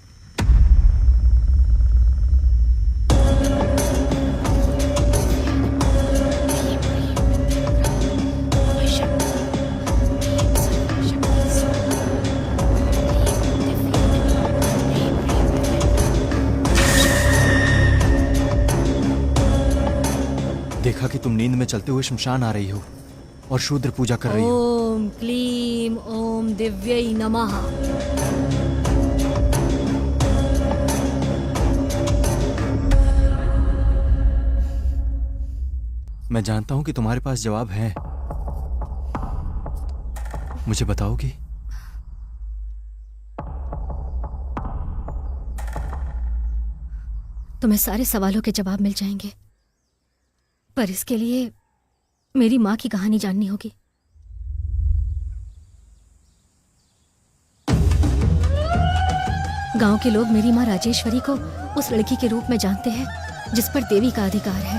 देखा कि तुम नींद में चलते हुए शमशान आ रही हो और शूद्र पूजा कर रही हो। ओम क्लीम ओम दिव्यै नमः। मैं जानता हूं कि तुम्हारे पास जवाब है, मुझे बताओगी? तुम्हें सारे सवालों के जवाब मिल जाएंगे, पर इसके लिए मेरी माँ की कहानी जाननी होगी। गांव के लोग मेरी माँ राजेश्वरी को उस लड़की के रूप में जानते हैं जिस पर देवी का अधिकार है।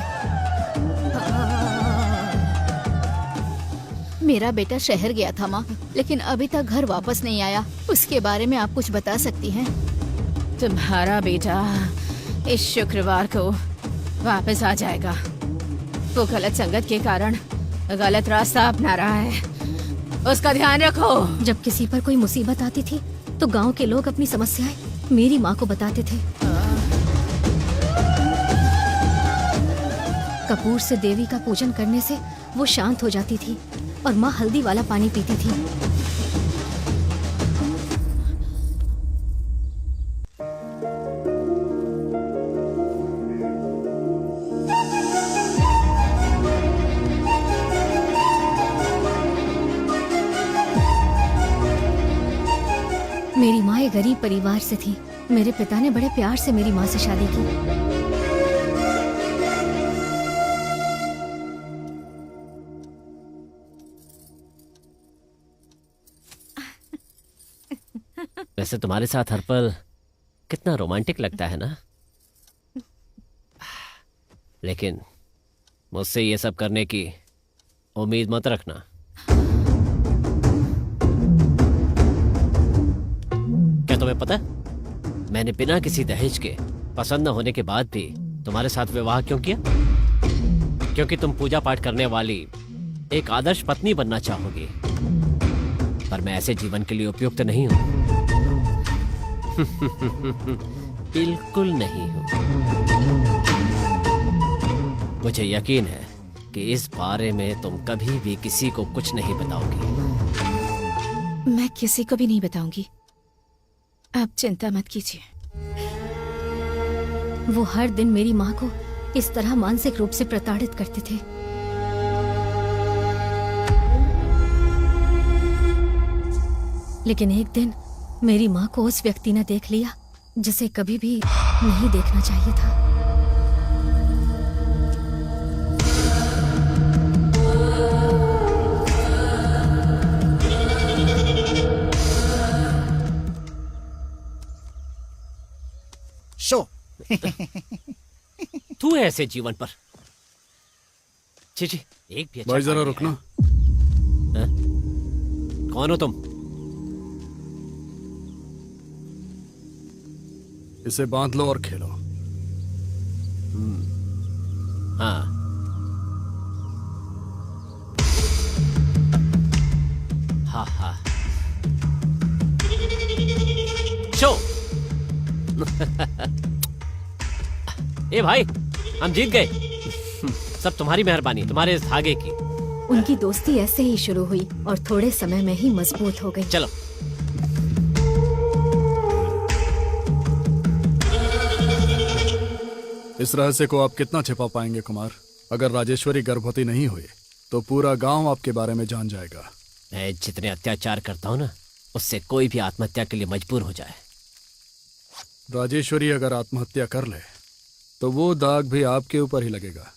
मेरा बेटा शहर गया था माँ, लेकिन अभी तक घर वापस नहीं आया। उसके बारे में आप कुछ बता सकती हैं? तुम्हारा बेटा इस शुक्रवार को वापस आ जाएगा। वो गलत संगत के कारण गलत रास्ता अपना रहा है, उसका ध्यान रखो। जब किसी पर कोई मुसीबत आती थी तो गांव के लोग अपनी समस्याएं मेरी माँ को बताते थे। कपूर से देवी का पूजन करने से वो शांत हो जाती थी और माँ हल्दी वाला पानी पीती थी। मेरी माँ एक गरीब परिवार से थी। मेरे पिता ने बड़े प्यार से मेरी माँ से शादी की। वैसे तुम्हारे साथ हर पल कितना रोमांटिक लगता है ना, लेकिन मुझसे ये सब करने की उम्मीद मत रखना। क्या तुम्हें पता है मैंने बिना किसी दहेज के, पसंद न होने के बाद भी तुम्हारे साथ विवाह क्यों किया? क्योंकि तुम पूजा पाठ करने वाली एक आदर्श पत्नी बनना चाहोगी, पर मैं ऐसे जीवन के लिए उपयुक्त नहीं हूं। बिल्कुल नहीं हूं। मुझे यकीन है कि इस बारे में तुम कभी भी किसी को कुछ नहीं बताओगी। मैं किसी को भी नहीं बताऊंगी, आप चिंता मत कीजिए। वो हर दिन मेरी माँ को इस तरह मानसिक रूप से प्रताड़ित करते थे। लेकिन एक दिन मेरी माँ को उस व्यक्ति ने देख लिया जिसे कभी भी नहीं देखना चाहिए था। शो तू है ऐसे जीवन पर। जी जी, एक भी अच्छा भाई जरा काम रुकना। नहीं है। कौन हो तुम? इसे बांध लो और खेलो। हाँ, हाँ हाँ, शो। ए भाई, हम जीत गए। सब तुम्हारी मेहरबानी, तुम्हारे इस धागे की। उनकी दोस्ती ऐसे ही शुरू हुई और थोड़े समय में ही मजबूत हो गई। चलो। इस रहस्य को आप कितना छिपा पाएंगे कुमार? अगर राजेश्वरी गर्भवती नहीं हुई तो पूरा गांव आपके बारे में जान जाएगा। मैं जितने अत्याचार करता हूँ ना, उससे कोई भी आत्महत्या के लिए मजबूर हो जाए। राजेश्वरी अगर आत्महत्या कर ले तो वो दाग भी आपके ऊपर ही लगेगा,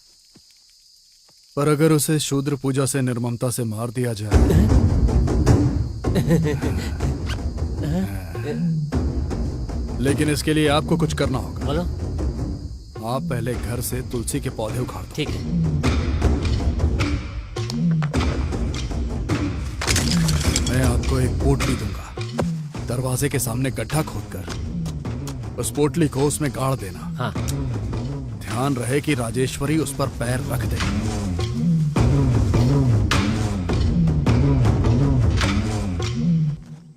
पर अगर उसे शूद्र पूजा से निर्ममता से मार दिया जाए लेकिन इसके लिए आपको कुछ करना होगा। बोलो। आप पहले घर से तुलसी के पौधे उखाड़ दो। ठीक है। मैं आपको एक पोटली दूंगा। दरवाजे के सामने गड्ढा खोदकर उस पोटली को उसमें गाड़ देना। हाँ। ध्यान रहे कि राजेश्वरी उस पर पैर रख दे।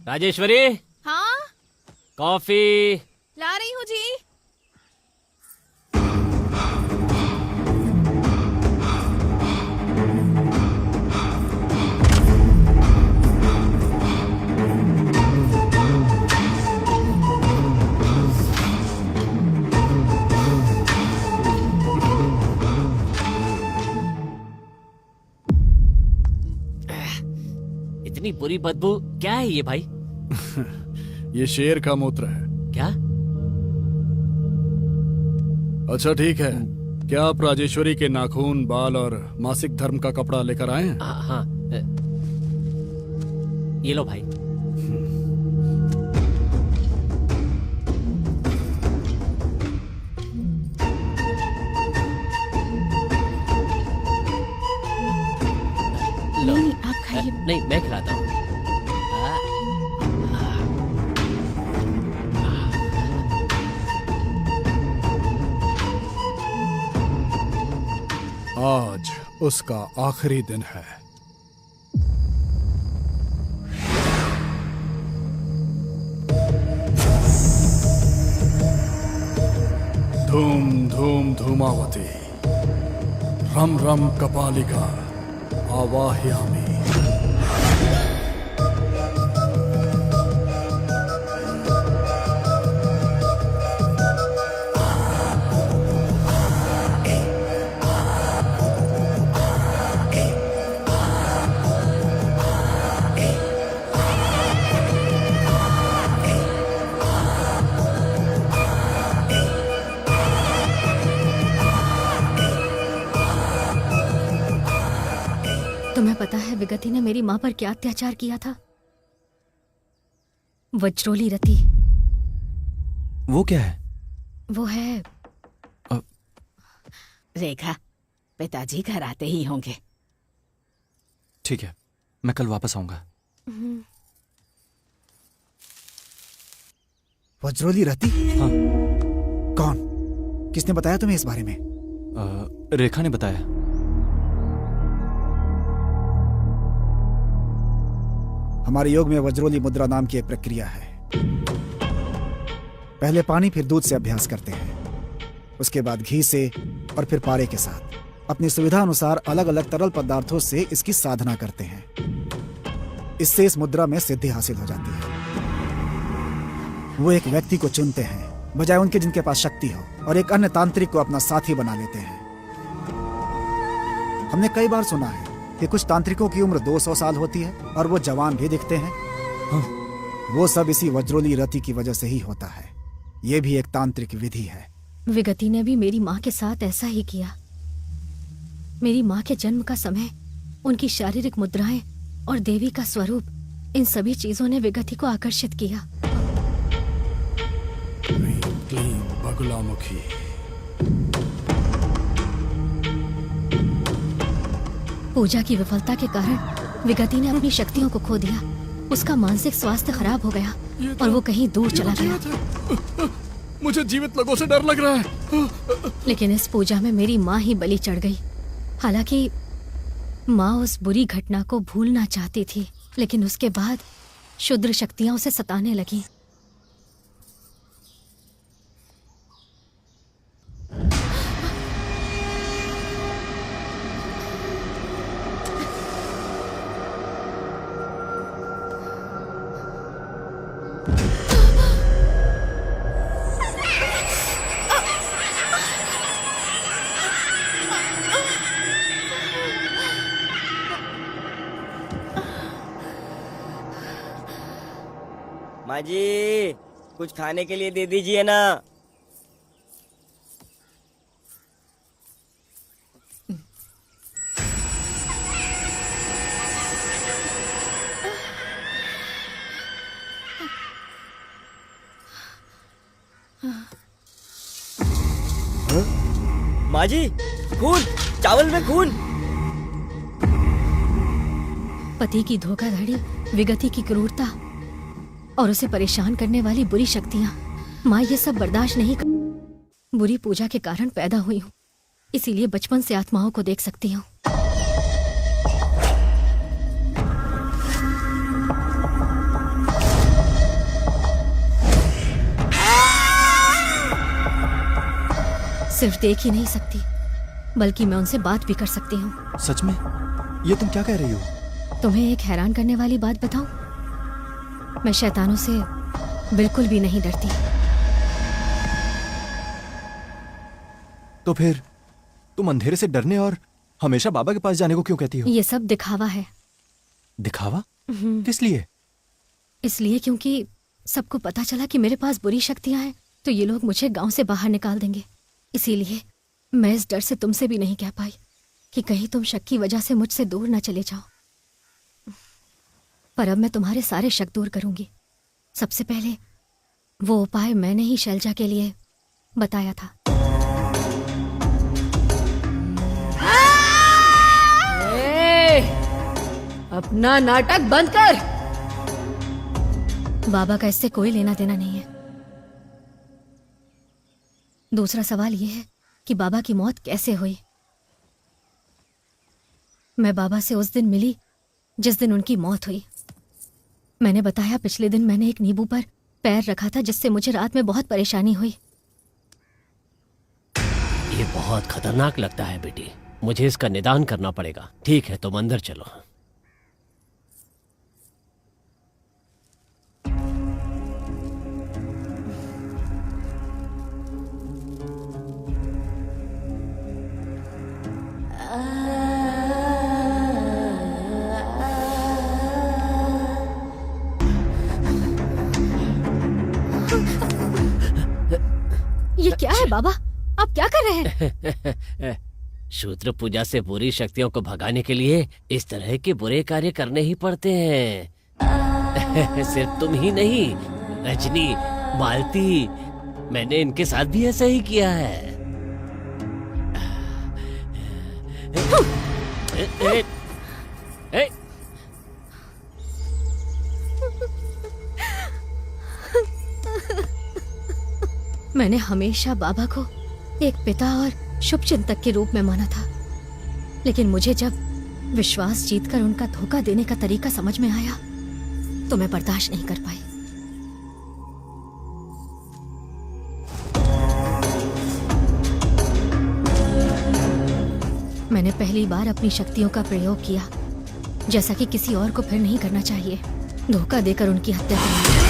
राजेश्वरी। हाँ, कॉफी। ला रही हूँ जी। इतनी बुरी बदबू क्या है ये भाई? ये शेर का मूत्र है। क्या? अच्छा ठीक है, क्या आप राजेश्वरी के नाखून, बाल और मासिक धर्म का कपड़ा लेकर आए हैं? हाँ, ये लो भाई। नहीं, आप खाइए। नहीं, मैं खिलाता हूँ। आज उसका आखिरी दिन है। धूम धूम धूमावती, रम रम कपालिका, आवाह्यामि। विगति ने मेरी माँ पर क्या अत्याचार किया था? वज्रोली रति। वो क्या है? वो है रेखा, पिताजी घर आते ही होंगे। ठीक है, मैं कल वापस आऊंगा। वज्रोली रति? हाँ। कौन? किसने बताया तुम्हें इस बारे में? रेखा ने बताया। हमारे योग में वज्रोली मुद्रा नाम की एक प्रक्रिया है। पहले पानी फिर दूध से अभ्यास करते हैं, उसके बाद घी से और फिर पारे के साथ अपनी सुविधा अनुसार अलग अलग तरल पदार्थों से इसकी साधना करते हैं। इससे इस मुद्रा में सिद्धि हासिल हो जाती है। वो एक व्यक्ति को चुनते हैं बजाय उनके जिनके पास शक्ति हो, और एक अन्य तांत्रिक को अपना साथी बना लेते हैं। हमने कई बार सुना है कि कुछ तांत्रिकों की उम्र 200 साल होती है और वो जवान भी दिखते हैं। हाँ। वो सब इसी वज्रोली रति की वजह से ही होता है। ये भी एक तांत्रिक विधि है। विगति ने भी मेरी माँ के साथ ऐसा ही किया। मेरी माँ के जन्म का समय, उनकी शारीरिक मुद्राएं और देवी का स्वरूप, इन सभी चीजों ने विगति को आकर्षित किया। बगुलामुखी। पूजा की विफलता के कारण विगति ने अपनी शक्तियों को खो दिया। उसका मानसिक स्वास्थ्य खराब हो गया और वो कहीं दूर चला गया। मुझे जीवित लोगों से डर लग रहा है। लेकिन इस पूजा में मेरी माँ ही बलि चढ़ गई। हालांकि माँ उस बुरी घटना को भूलना चाहती थी, लेकिन उसके बाद क्षुद्र शक्तियां उसे सताने लगी। माँ जी, कुछ खाने के लिए दे दीजिए ना। माँ जी, खून, चावल में खून। पति की धोखाधड़ी, विगति की क्रूरता और उसे परेशान करने वाली बुरी शक्तियां, माँ ये सब बर्दाश्त नहीं कर। बुरी पूजा के कारण पैदा हुई हूँ, इसीलिए बचपन से आत्माओं को देख सकती हूँ। सिर्फ देख ही नहीं सकती, बल्कि मैं उनसे बात भी कर सकती हूँ। सच में? ये तुम क्या कह रही हो? तुम्हें एक हैरान करने वाली बात बताऊं? मैं शैतानों से बिल्कुल भी नहीं डरती। तो फिर तुम अंधेरे से डरने और हमेशा बाबा के पास जाने को क्यों कहती हो? ये सब दिखावा है। दिखावा? किस लिए? इसलिए क्योंकि सबको पता चला कि मेरे पास बुरी शक्तियां हैं, तो ये लोग मुझे गांव से बाहर निकाल देंगे। इसीलिए मैं इस डर से तुमसे भी नहीं कह पाई कि कहीं तुम शक की वजह से मुझसे दूर न चले जाओ। पर अब मैं तुम्हारे सारे शक दूर करूंगी। सबसे पहले वो उपाय मैंने ही शैलजा के लिए बताया था। अपना नाटक बंद कर। बाबा का इससे कोई लेना देना नहीं है। दूसरा सवाल यह है कि बाबा की मौत कैसे हुई। मैं बाबा से उस दिन मिली जिस दिन उनकी मौत हुई। मैंने बताया पिछले दिन मैंने एक नींबू पर पैर रखा था, जिससे मुझे रात में बहुत परेशानी हुई। ये बहुत खतरनाक लगता है बेटी, मुझे इसका निदान करना पड़ेगा। ठीक है, तुम अंदर चलो। ये क्या है बाबा? आप क्या कर रहे हैं? शूद्र पूजा से बुरी शक्तियों को भगाने के लिए इस तरह के बुरे कार्य करने ही पड़ते हैं। सिर्फ तुम ही नहीं, रजनी, मालती, मैंने इनके साथ भी ऐसा ही किया है। मैंने हमेशा बाबा को एक पिता और शुभ चिंतक के रूप में माना था, लेकिन मुझे जब विश्वास जीतकर उनका धोखा देने का तरीका समझ में आया तो मैं बर्दाश्त नहीं कर पाई। मैंने पहली बार अपनी शक्तियों का प्रयोग किया, जैसा कि किसी और को फिर नहीं करना चाहिए, धोखा देकर उनकी हत्या करनी।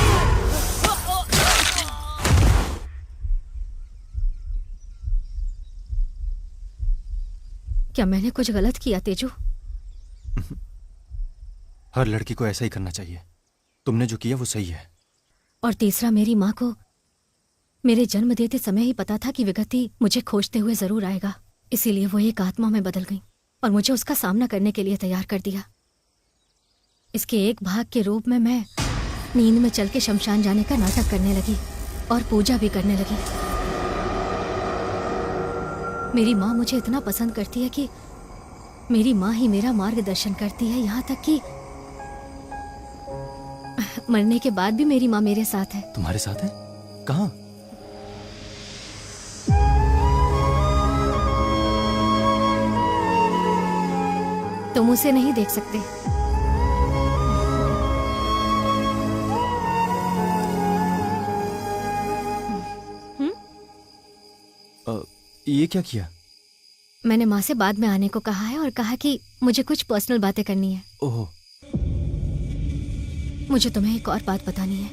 क्या मैंने कुछ गलत किया तेजू? हर लड़की को ऐसा ही करना चाहिए। तुमने जो किया वो सही है। और तीसरा, मेरी माँ को मेरे जन्म देते समय ही पता था कि विगति मुझे खोजते हुए जरूर आएगा, इसीलिए वो एक आत्मा में बदल गई और मुझे उसका सामना करने के लिए तैयार कर दिया। इसके एक भाग के रूप में मैं नींद में चल के शमशान जाने का नाटक करने लगी और पूजा भी करने लगी। मेरी माँ मुझे इतना पसंद करती है कि मेरी माँ ही मेरा मार्गदर्शन करती है, यहाँ तक कि मरने के बाद भी मेरी माँ मेरे साथ है। तुम्हारे साथ है? कहाँ? तुम उसे नहीं देख सकते। ये क्या किया? मैंने माँ से बाद में आने को कहा है और कहा कि मुझे कुछ पर्सनल बातें करनी है। ओह। मुझे तुम्हें एक और बात बतानी है।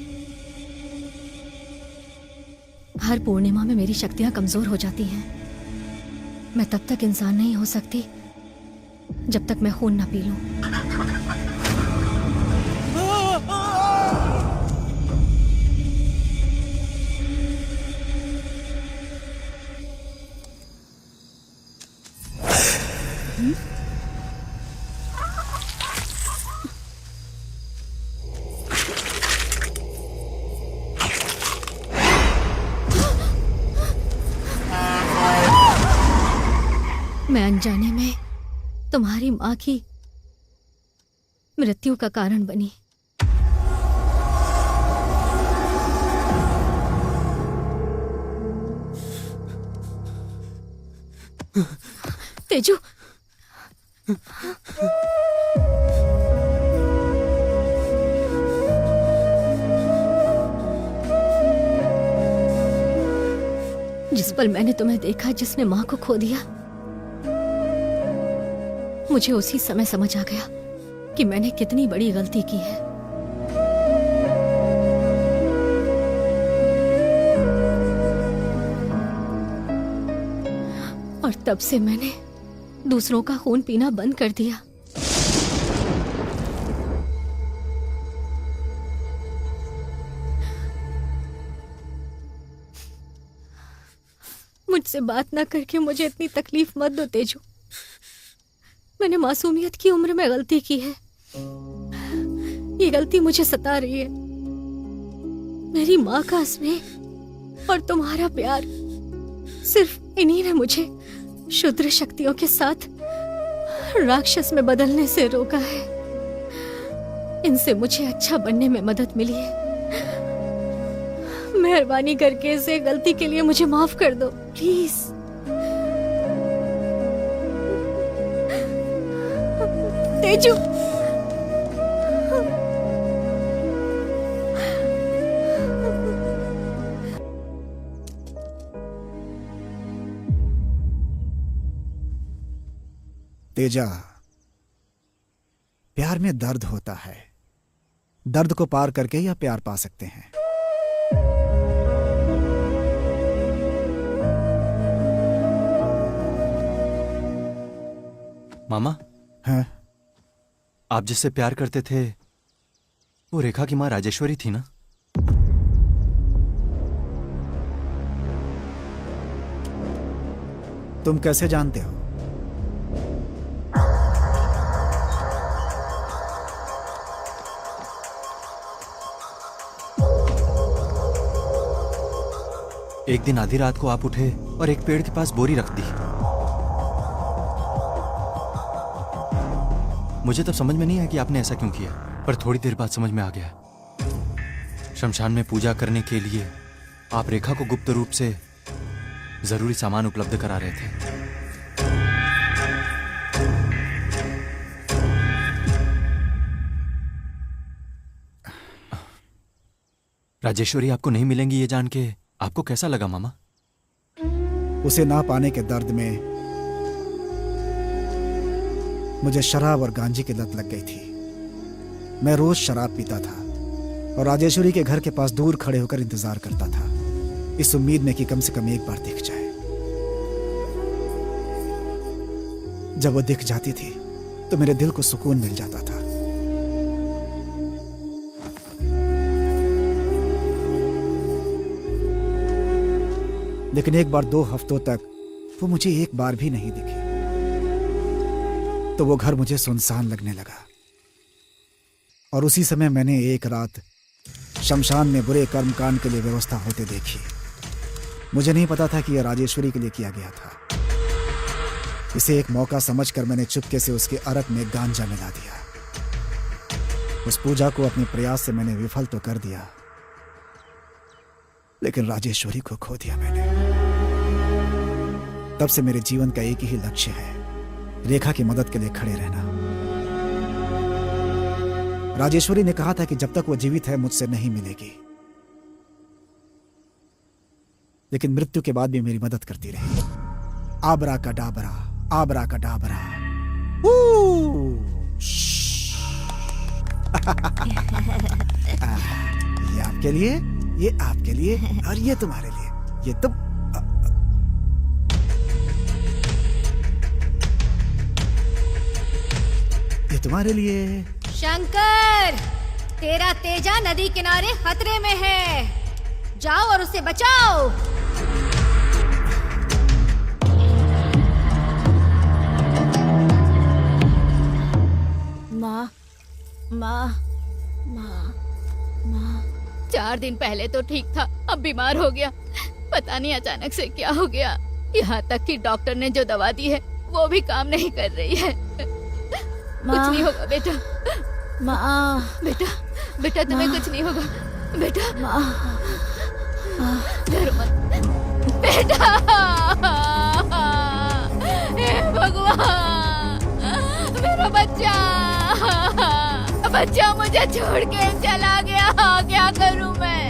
हर पूर्णिमा में मेरी शक्तियां कमजोर हो जाती हैं। मैं तब तक इंसान नहीं हो सकती जब तक मैं खून ना पी लूं। मैं अनजाने में तुम्हारी माँ की मृत्यु का कारण बनी। तेजू, जिस पल मैंने तुम्हें देखा जिसने माँ को खो दिया, मुझे उसी समय समझ आ गया कि मैंने कितनी बड़ी गलती की है। और तब से मैंने दूसरों का खून पीना बंद कर दिया। मुझसे बात ना करके मुझे इतनी तकलीफ मत दो तेजू। मैंने मासूमियत की उम्र में गलती की है। ये गलती मुझे सता रही है। मेरी माँ का स्नेह और तुम्हारा प्यार, सिर्फ इन्हीं ने मुझे शुद्र शक्तियों के साथ राक्षस में बदलने से रोका है। इनसे मुझे अच्छा बनने में मदद मिली है। मेहरबानी करके इसे गलती के लिए मुझे माफ कर दो, प्लीज। तेजू, तेजा, प्यार में दर्द होता है। दर्द को पार करके ही आप प्यार पा सकते हैं। मामा, हैं? आप जिससे प्यार करते थे वो रेखा की माँ राजेश्वरी थी ना? तुम कैसे जानते हो? एक दिन आधी रात को आप उठे और एक पेड़ के पास बोरी रख दी। मुझे तब समझ में नहीं आया कि आपने ऐसा क्यों किया, पर थोड़ी देर बाद समझ में आ गया। शमशान में पूजा करने के लिए आप रेखा को गुप्त रूप से जरूरी सामान उपलब्ध करा रहे थे। राजेश्वरी आपको नहीं मिलेंगी ये जान के आपको कैसा लगा मामा? उसे ना पाने के दर्द में मुझे शराब और गांजे की लत लग गई थी। मैं रोज शराब पीता था और राजेश्वरी के घर के पास दूर खड़े होकर इंतजार करता था, इस उम्मीद में कि कम से कम एक बार दिख जाए। जब वो दिख जाती थी तो मेरे दिल को सुकून मिल जाता था। लेकिन एक बार 2 हफ्तों तक वो मुझे एक बार भी नहीं दिखी, तो वो घर मुझे सुनसान लगने लगा। और उसी समय मैंने एक रात शमशान में बुरे कर्मकांड के लिए व्यवस्था होते देखी। मुझे नहीं पता था कि यह राजेश्वरी के लिए किया गया था। इसे एक मौका समझकर मैंने चुपके से उसके अरक में गांजा मिला दिया। उस पूजा को अपने प्रयास से मैंने विफल तो कर दिया, लेकिन राजेश्वरी को खो दिया मैंने। तब से मेरे जीवन का एक ही लक्ष्य है, रेखा की मदद के लिए खड़े रहना। राजेश्वरी ने कहा था कि जब तक वो जीवित है मुझसे नहीं मिलेगी, लेकिन मृत्यु के बाद भी मेरी मदद करती रही। आबरा का डाबरा, आबरा का डाबरा। ये आपके लिए, ये आपके लिए और ये तुम्हारे लिए। ये तुम ये तुम्हारे लिए। शंकर, तेरा तेजा नदी किनारे खतरे में है, जाओ और उसे बचाओ। माँ, माँ, माँ, माँ। 4 दिन पहले तो ठीक था, अब बीमार हो गया। पता नहीं अचानक से क्या हो गया। यहाँ तक कि डॉक्टर ने जो दवा दी है वो भी काम नहीं कर रही है। कुछ नहीं होगा बेटा। माँ, बेटा, बेटा तुम्हें कुछ नहीं होगा बेटा। डरो मत बेटा। हे भगवान, मेरा बच्चा, बच्चा मुझे छोड़ के चला गया। क्या करूं मैं?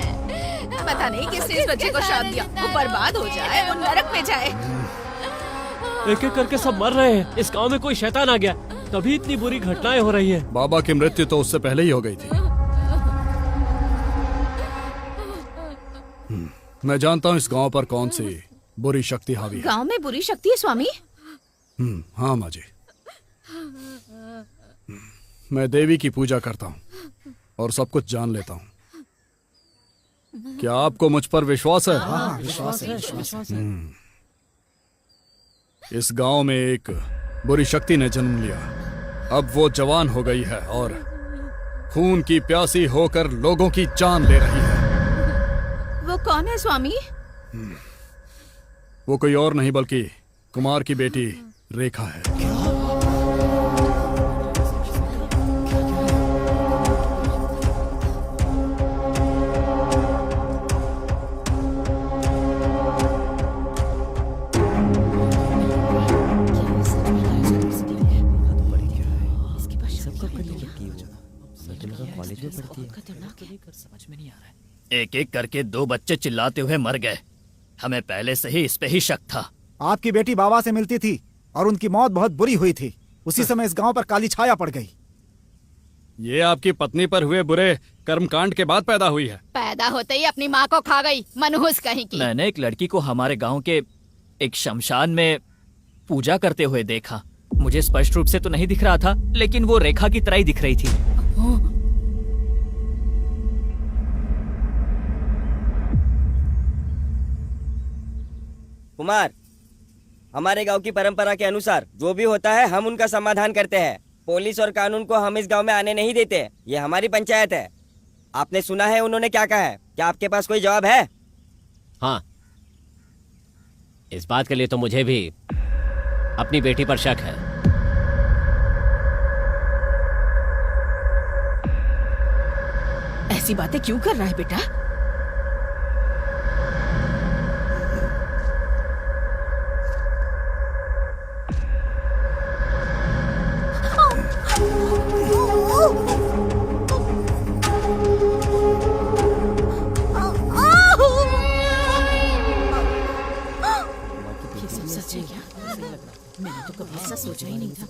पता नहीं किसने इस बच्चे को शाप दिया। वो बर्बाद हो जाए, वो नरक में जाए। एक एक करके सब मर रहे हैं। इस गांव में कोई शैतान आ गया, तभी इतनी बुरी घटनाएं हो रही है। बाबा की मृत्यु तो उससे पहले ही हो गई थी। मैं जानता हूँ इस गांव पर कौन सी बुरी शक्ति हावी है। गांव में बुरी शक्ति है स्वामी? हाँ माँ जी, मैं देवी की पूजा करता हूँ और सब कुछ जान लेता हूँ। क्या आपको मुझ पर विश्वास है? हाँ, विश्वास है, विश्वास है। इस गांव में एक बुरी शक्ति ने जन्म लिया। अब वो जवान हो गई है और खून की प्यासी होकर लोगों की जान ले रही है। वो कौन है स्वामी? वो कोई और नहीं बल्कि कुमार की बेटी रेखा है। एक एक करके 2 बच्चे चिल्लाते हुए मर गए। हमें पहले से ही इस पे ही शक था। आपकी बेटी बाबा से मिलती थी और उनकी मौत बहुत बुरी हुई थी। उसी समय इस गांव पर काली छाया पड़ गई। ये आपकी पत्नी पर हुए बुरे कर्मकांड के बाद पैदा हुई है। पैदा होते ही अपनी माँ को खा गई, मनहूस कहीं की। मैंने एक लड़की को हमारे गांव के एक शमशान में पूजा करते हुए देखा। मुझे स्पष्ट रूप से तो नहीं दिख रहा था, लेकिन वो रेखा की तरह ही दिख रही थी। कुमार, हमारे गांव की परंपरा के अनुसार जो भी होता है हम उनका समाधान करते हैं। पुलिस और कानून को हम इस गांव में आने नहीं देते। ये हमारी पंचायत है। आपने सुना है उन्होंने क्या कहा है? क्या आपके पास कोई जवाब है? हाँ, इस बात के लिए तो मुझे भी अपनी बेटी पर शक है। ऐसी बातें क्यों कर रहा है बेटा? ये सब सच है क्या? मैंने तो कभी ऐसा सोचा ही नहीं था।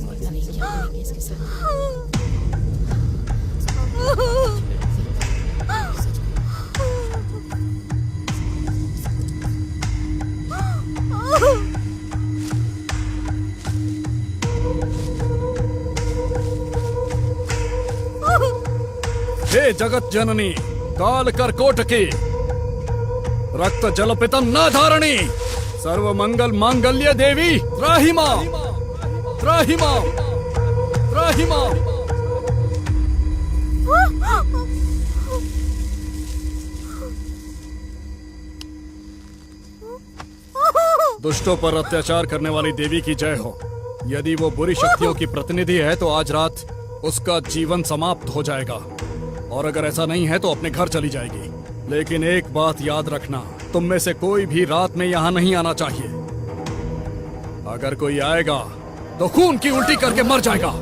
पता नहीं क्या करेंगे इसके साथ। हे जगत जननी काल कर्कोटकी रक्त जलपितम न धारणी सर्व मंगल मांगल्य देवी त्राहि मां त्राहि मां त्राहि मां। दुष्टों पर अत्याचार करने वाली देवी की जय हो। यदि वो बुरी शक्तियों की प्रतिनिधि है तो आज रात उसका जीवन समाप्त हो जाएगा, और अगर ऐसा नहीं है तो अपने घर चली जाएगी। लेकिन एक बात याद रखना, तुम में से कोई भी रात में यहाँ नहीं आना चाहिए। अगर कोई आएगा तो खून की उल्टी करके मर जाएगा।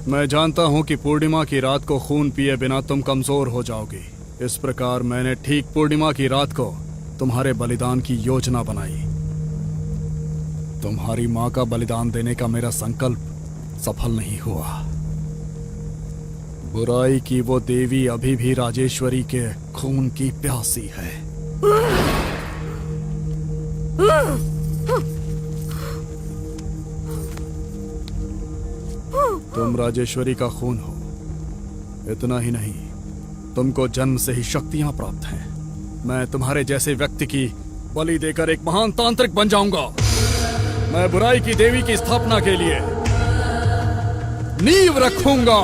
मैं जानता हूं कि पूर्णिमा की रात को खून पिए बिना तुम कमजोर हो जाओगी। इस प्रकार मैंने ठीक पूर्णिमा की रात को तुम्हारे बलिदान की योजना बनाई। तुम्हारी मां का बलिदान देने का मेरा संकल्प सफल नहीं हुआ। बुराई की वो देवी अभी भी राजेश्वरी के खून की प्यासी है। तुम राजेश्वरी का खून हो। इतना ही नहीं, तुमको जन्म से ही शक्तियां प्राप्त हैं। मैं तुम्हारे जैसे व्यक्ति की बलि देकर एक महान तांत्रिक बन जाऊंगा। मैं बुराई की देवी की स्थापना के लिए नींव रखूंगा।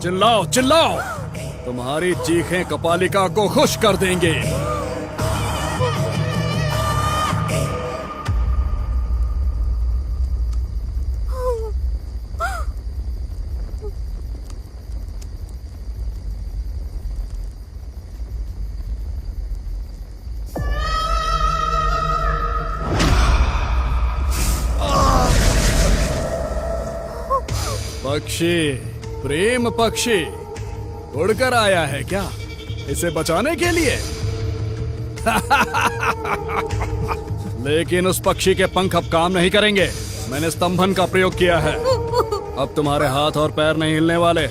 चिल्लाओ चिल्लाओ, तुम्हारी चीखें कपालिका को खुश कर देंगे। पक्षी, प्रेम पक्षी उड़कर आया है क्या इसे बचाने के लिए? लेकिन उस पक्षी के पंख अब काम नहीं करेंगे। मैंने स्तंभन का प्रयोग किया है। अब तुम्हारे हाथ और पैर नहीं हिलने वाले।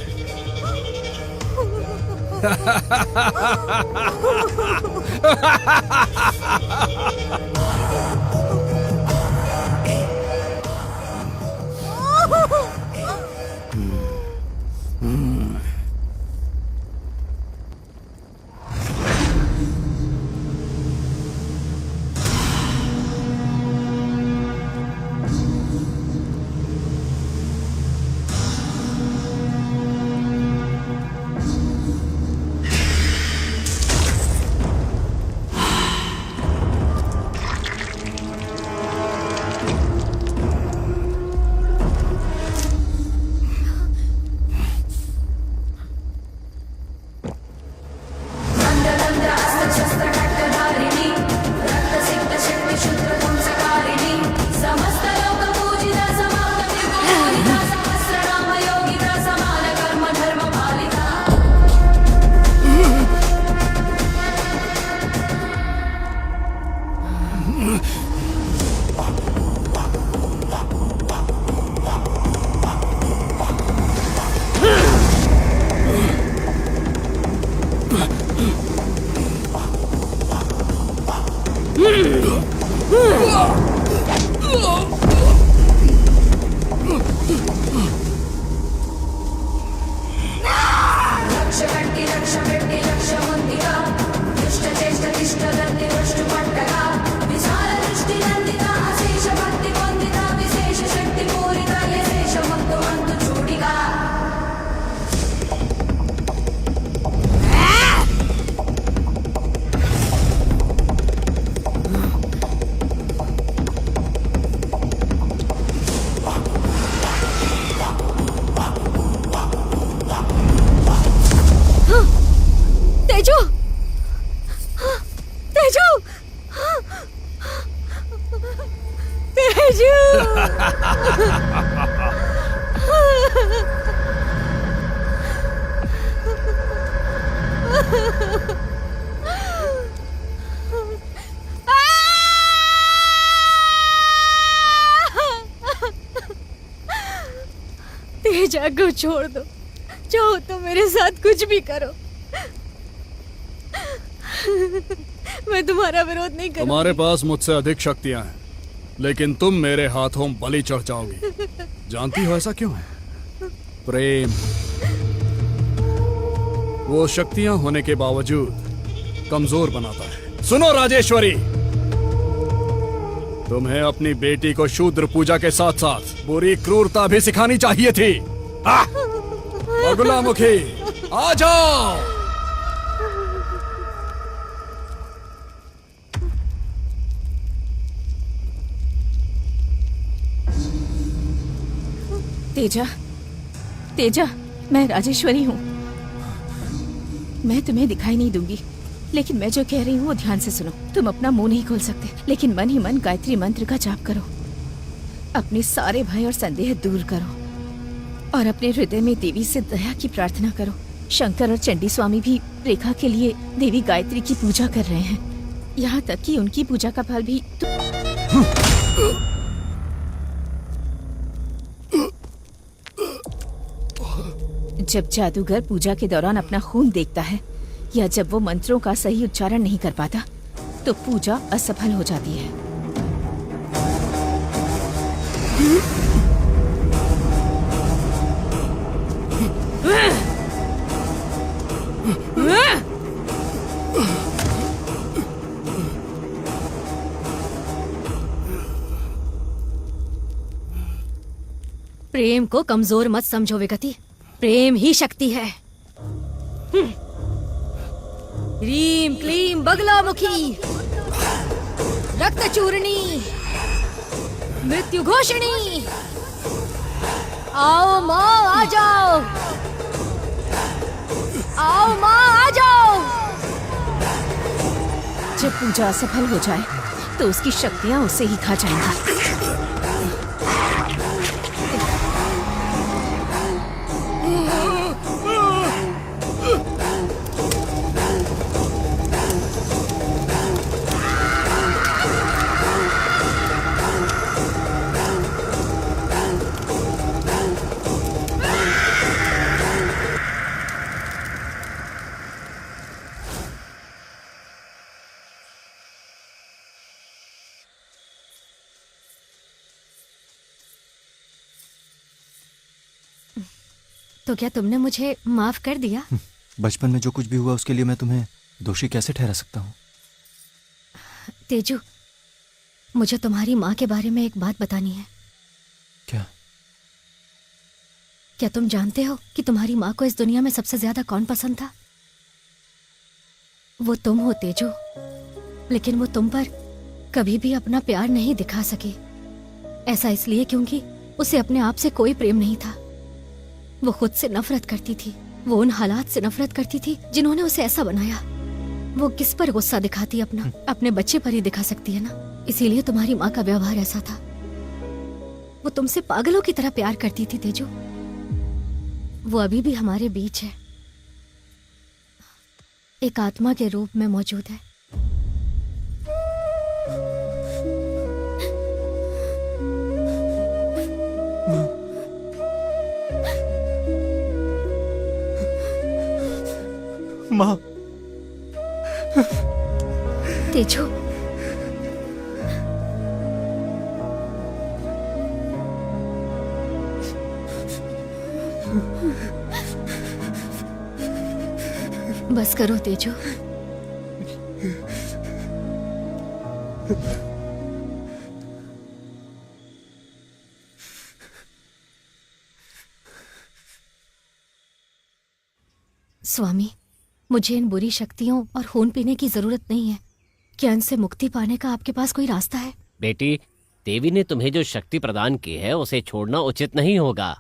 तेजू, तेजू, तेजू। तेजा को छोड़ दो, चाहो तो मेरे साथ कुछ भी करो, मैं तुम्हारा विरोध नहीं करूंगी। तुम्हारे पास मुझसे अधिक शक्तियां हैं, लेकिन तुम मेरे हाथों बलि चढ़ जाओगी। जानती हो ऐसा क्यों है? प्रेम। वो शक्तियां होने के बावजूद कमजोर बनाता है। सुनो राजेश्वरी, तुम्हें अपनी बेटी को शूद्र पूजा के साथ साथ बुरी क्रूरता भी सिखानी चाहिए थी। बगुलामुखी, आ जाओ। तेजा, तेजा, मैं राजेश्वरी हूँ। मैं तुम्हें दिखाई नहीं दूंगी, लेकिन मैं जो कह रही हूँ वो ध्यान से सुनो। तुम अपना मुंह नहीं खोल सकते, लेकिन मन ही मन गायत्री मंत्र का जाप करो। अपने सारे भय और संदेह दूर करो और अपने हृदय में देवी से दया की प्रार्थना करो। शंकर और चंडी स्वामी भी रेखा के लिए देवी गायत्री की पूजा कर रहे हैं। यहाँ तक कि उनकी पूजा का फल भी जब जादूगर पूजा के दौरान अपना खून देखता है या जब वो मंत्रों का सही उच्चारण नहीं कर पाता, तो पूजा असफल हो जाती है। प्रेम को कमजोर मत समझो विगति, प्रेम ही शक्ति है। ह्रीम क्लीम बगलामुखी, रक्त चूर्णी, मृत्यु घोषणी। आओ माँ आ जाओ, आओ माँ आ जाओ। जब पूजा असफल हो जाए तो उसकी शक्तियाँ उसे ही खा जाएंगी। तो क्या तुमने मुझे माफ कर दिया? बचपन में जो कुछ भी हुआ उसके लिए मैं तुम्हें दोषी कैसे ठहरा सकता हूँ? तेजू, मुझे तुम्हारी माँ के बारे में एक बात बतानी है। क्या? क्या तुम जानते हो कि तुम्हारी माँ को इस दुनिया में सबसे ज्यादा कौन पसंद था? वो तुम हो तेजू, लेकिन वो तुम पर कभी भी अपना प्यार नहीं दिखा सकी। ऐसा इसलिए क्योंकि उसे अपने आप से कोई प्रेम नहीं था। वो खुद से नफरत करती थी, वो उन हालात से नफरत करती थी जिन्होंने उसे ऐसा बनाया। वो किस पर गुस्सा दिखाती अपना? अपने बच्चे पर ही दिखा सकती है ना। इसीलिए तुम्हारी माँ का व्यवहार ऐसा था। वो तुमसे पागलों की तरह प्यार करती थी तेजू। वो अभी भी हमारे बीच है, एक आत्मा के रूप में मौजूद है। माँ, तेजू, बस करो तेजू। स्वामी, मुझे इन बुरी शक्तियों और खून पीने की जरूरत नहीं है। क्या इनसे मुक्ति पाने का आपके पास कोई रास्ता है? बेटी, देवी ने तुम्हें जो शक्ति प्रदान की है उसे छोड़ना उचित नहीं होगा।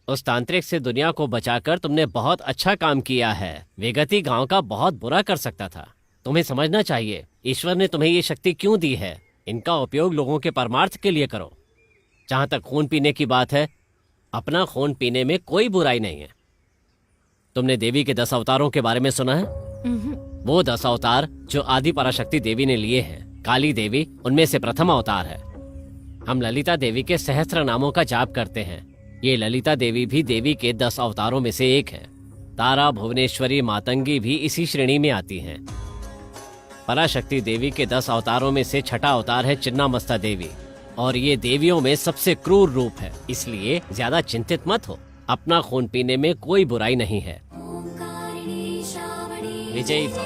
उस तांत्रिक से दुनिया को बचाकर तुमने बहुत अच्छा काम किया है। वेगति गांव का बहुत बुरा कर सकता था। तुम्हें समझना चाहिए ईश्वर ने तुम्हें ये शक्ति क्यों दी है। इनका उपयोग लोगों के परमार्थ के लिए करो। जहां तक खून पीने की बात है, अपना खून पीने में कोई बुराई नहीं है। तुमने देवी के 10 अवतारों के बारे में सुना है? वो 10 अवतार जो आदि पराशक्ति देवी ने लिए हैं। काली देवी उनमें से प्रथम अवतार है। हम ललिता देवी के सहस्त्र नामों का जाप करते हैं। ये ललिता देवी भी देवी के 10 अवतारों में से एक है। तारा, भुवनेश्वरी, मातंगी भी इसी श्रेणी में आती हैं। पराशक्ति देवी के 10 अवतारों में से छठा अवतार है चिन्नामस्ता देवी, और ये देवियों में सबसे क्रूर रूप है। इसलिए ज्यादा चिंतित मत हो। अपना खून पीने में कोई बुराई नहीं है। विजयी भव।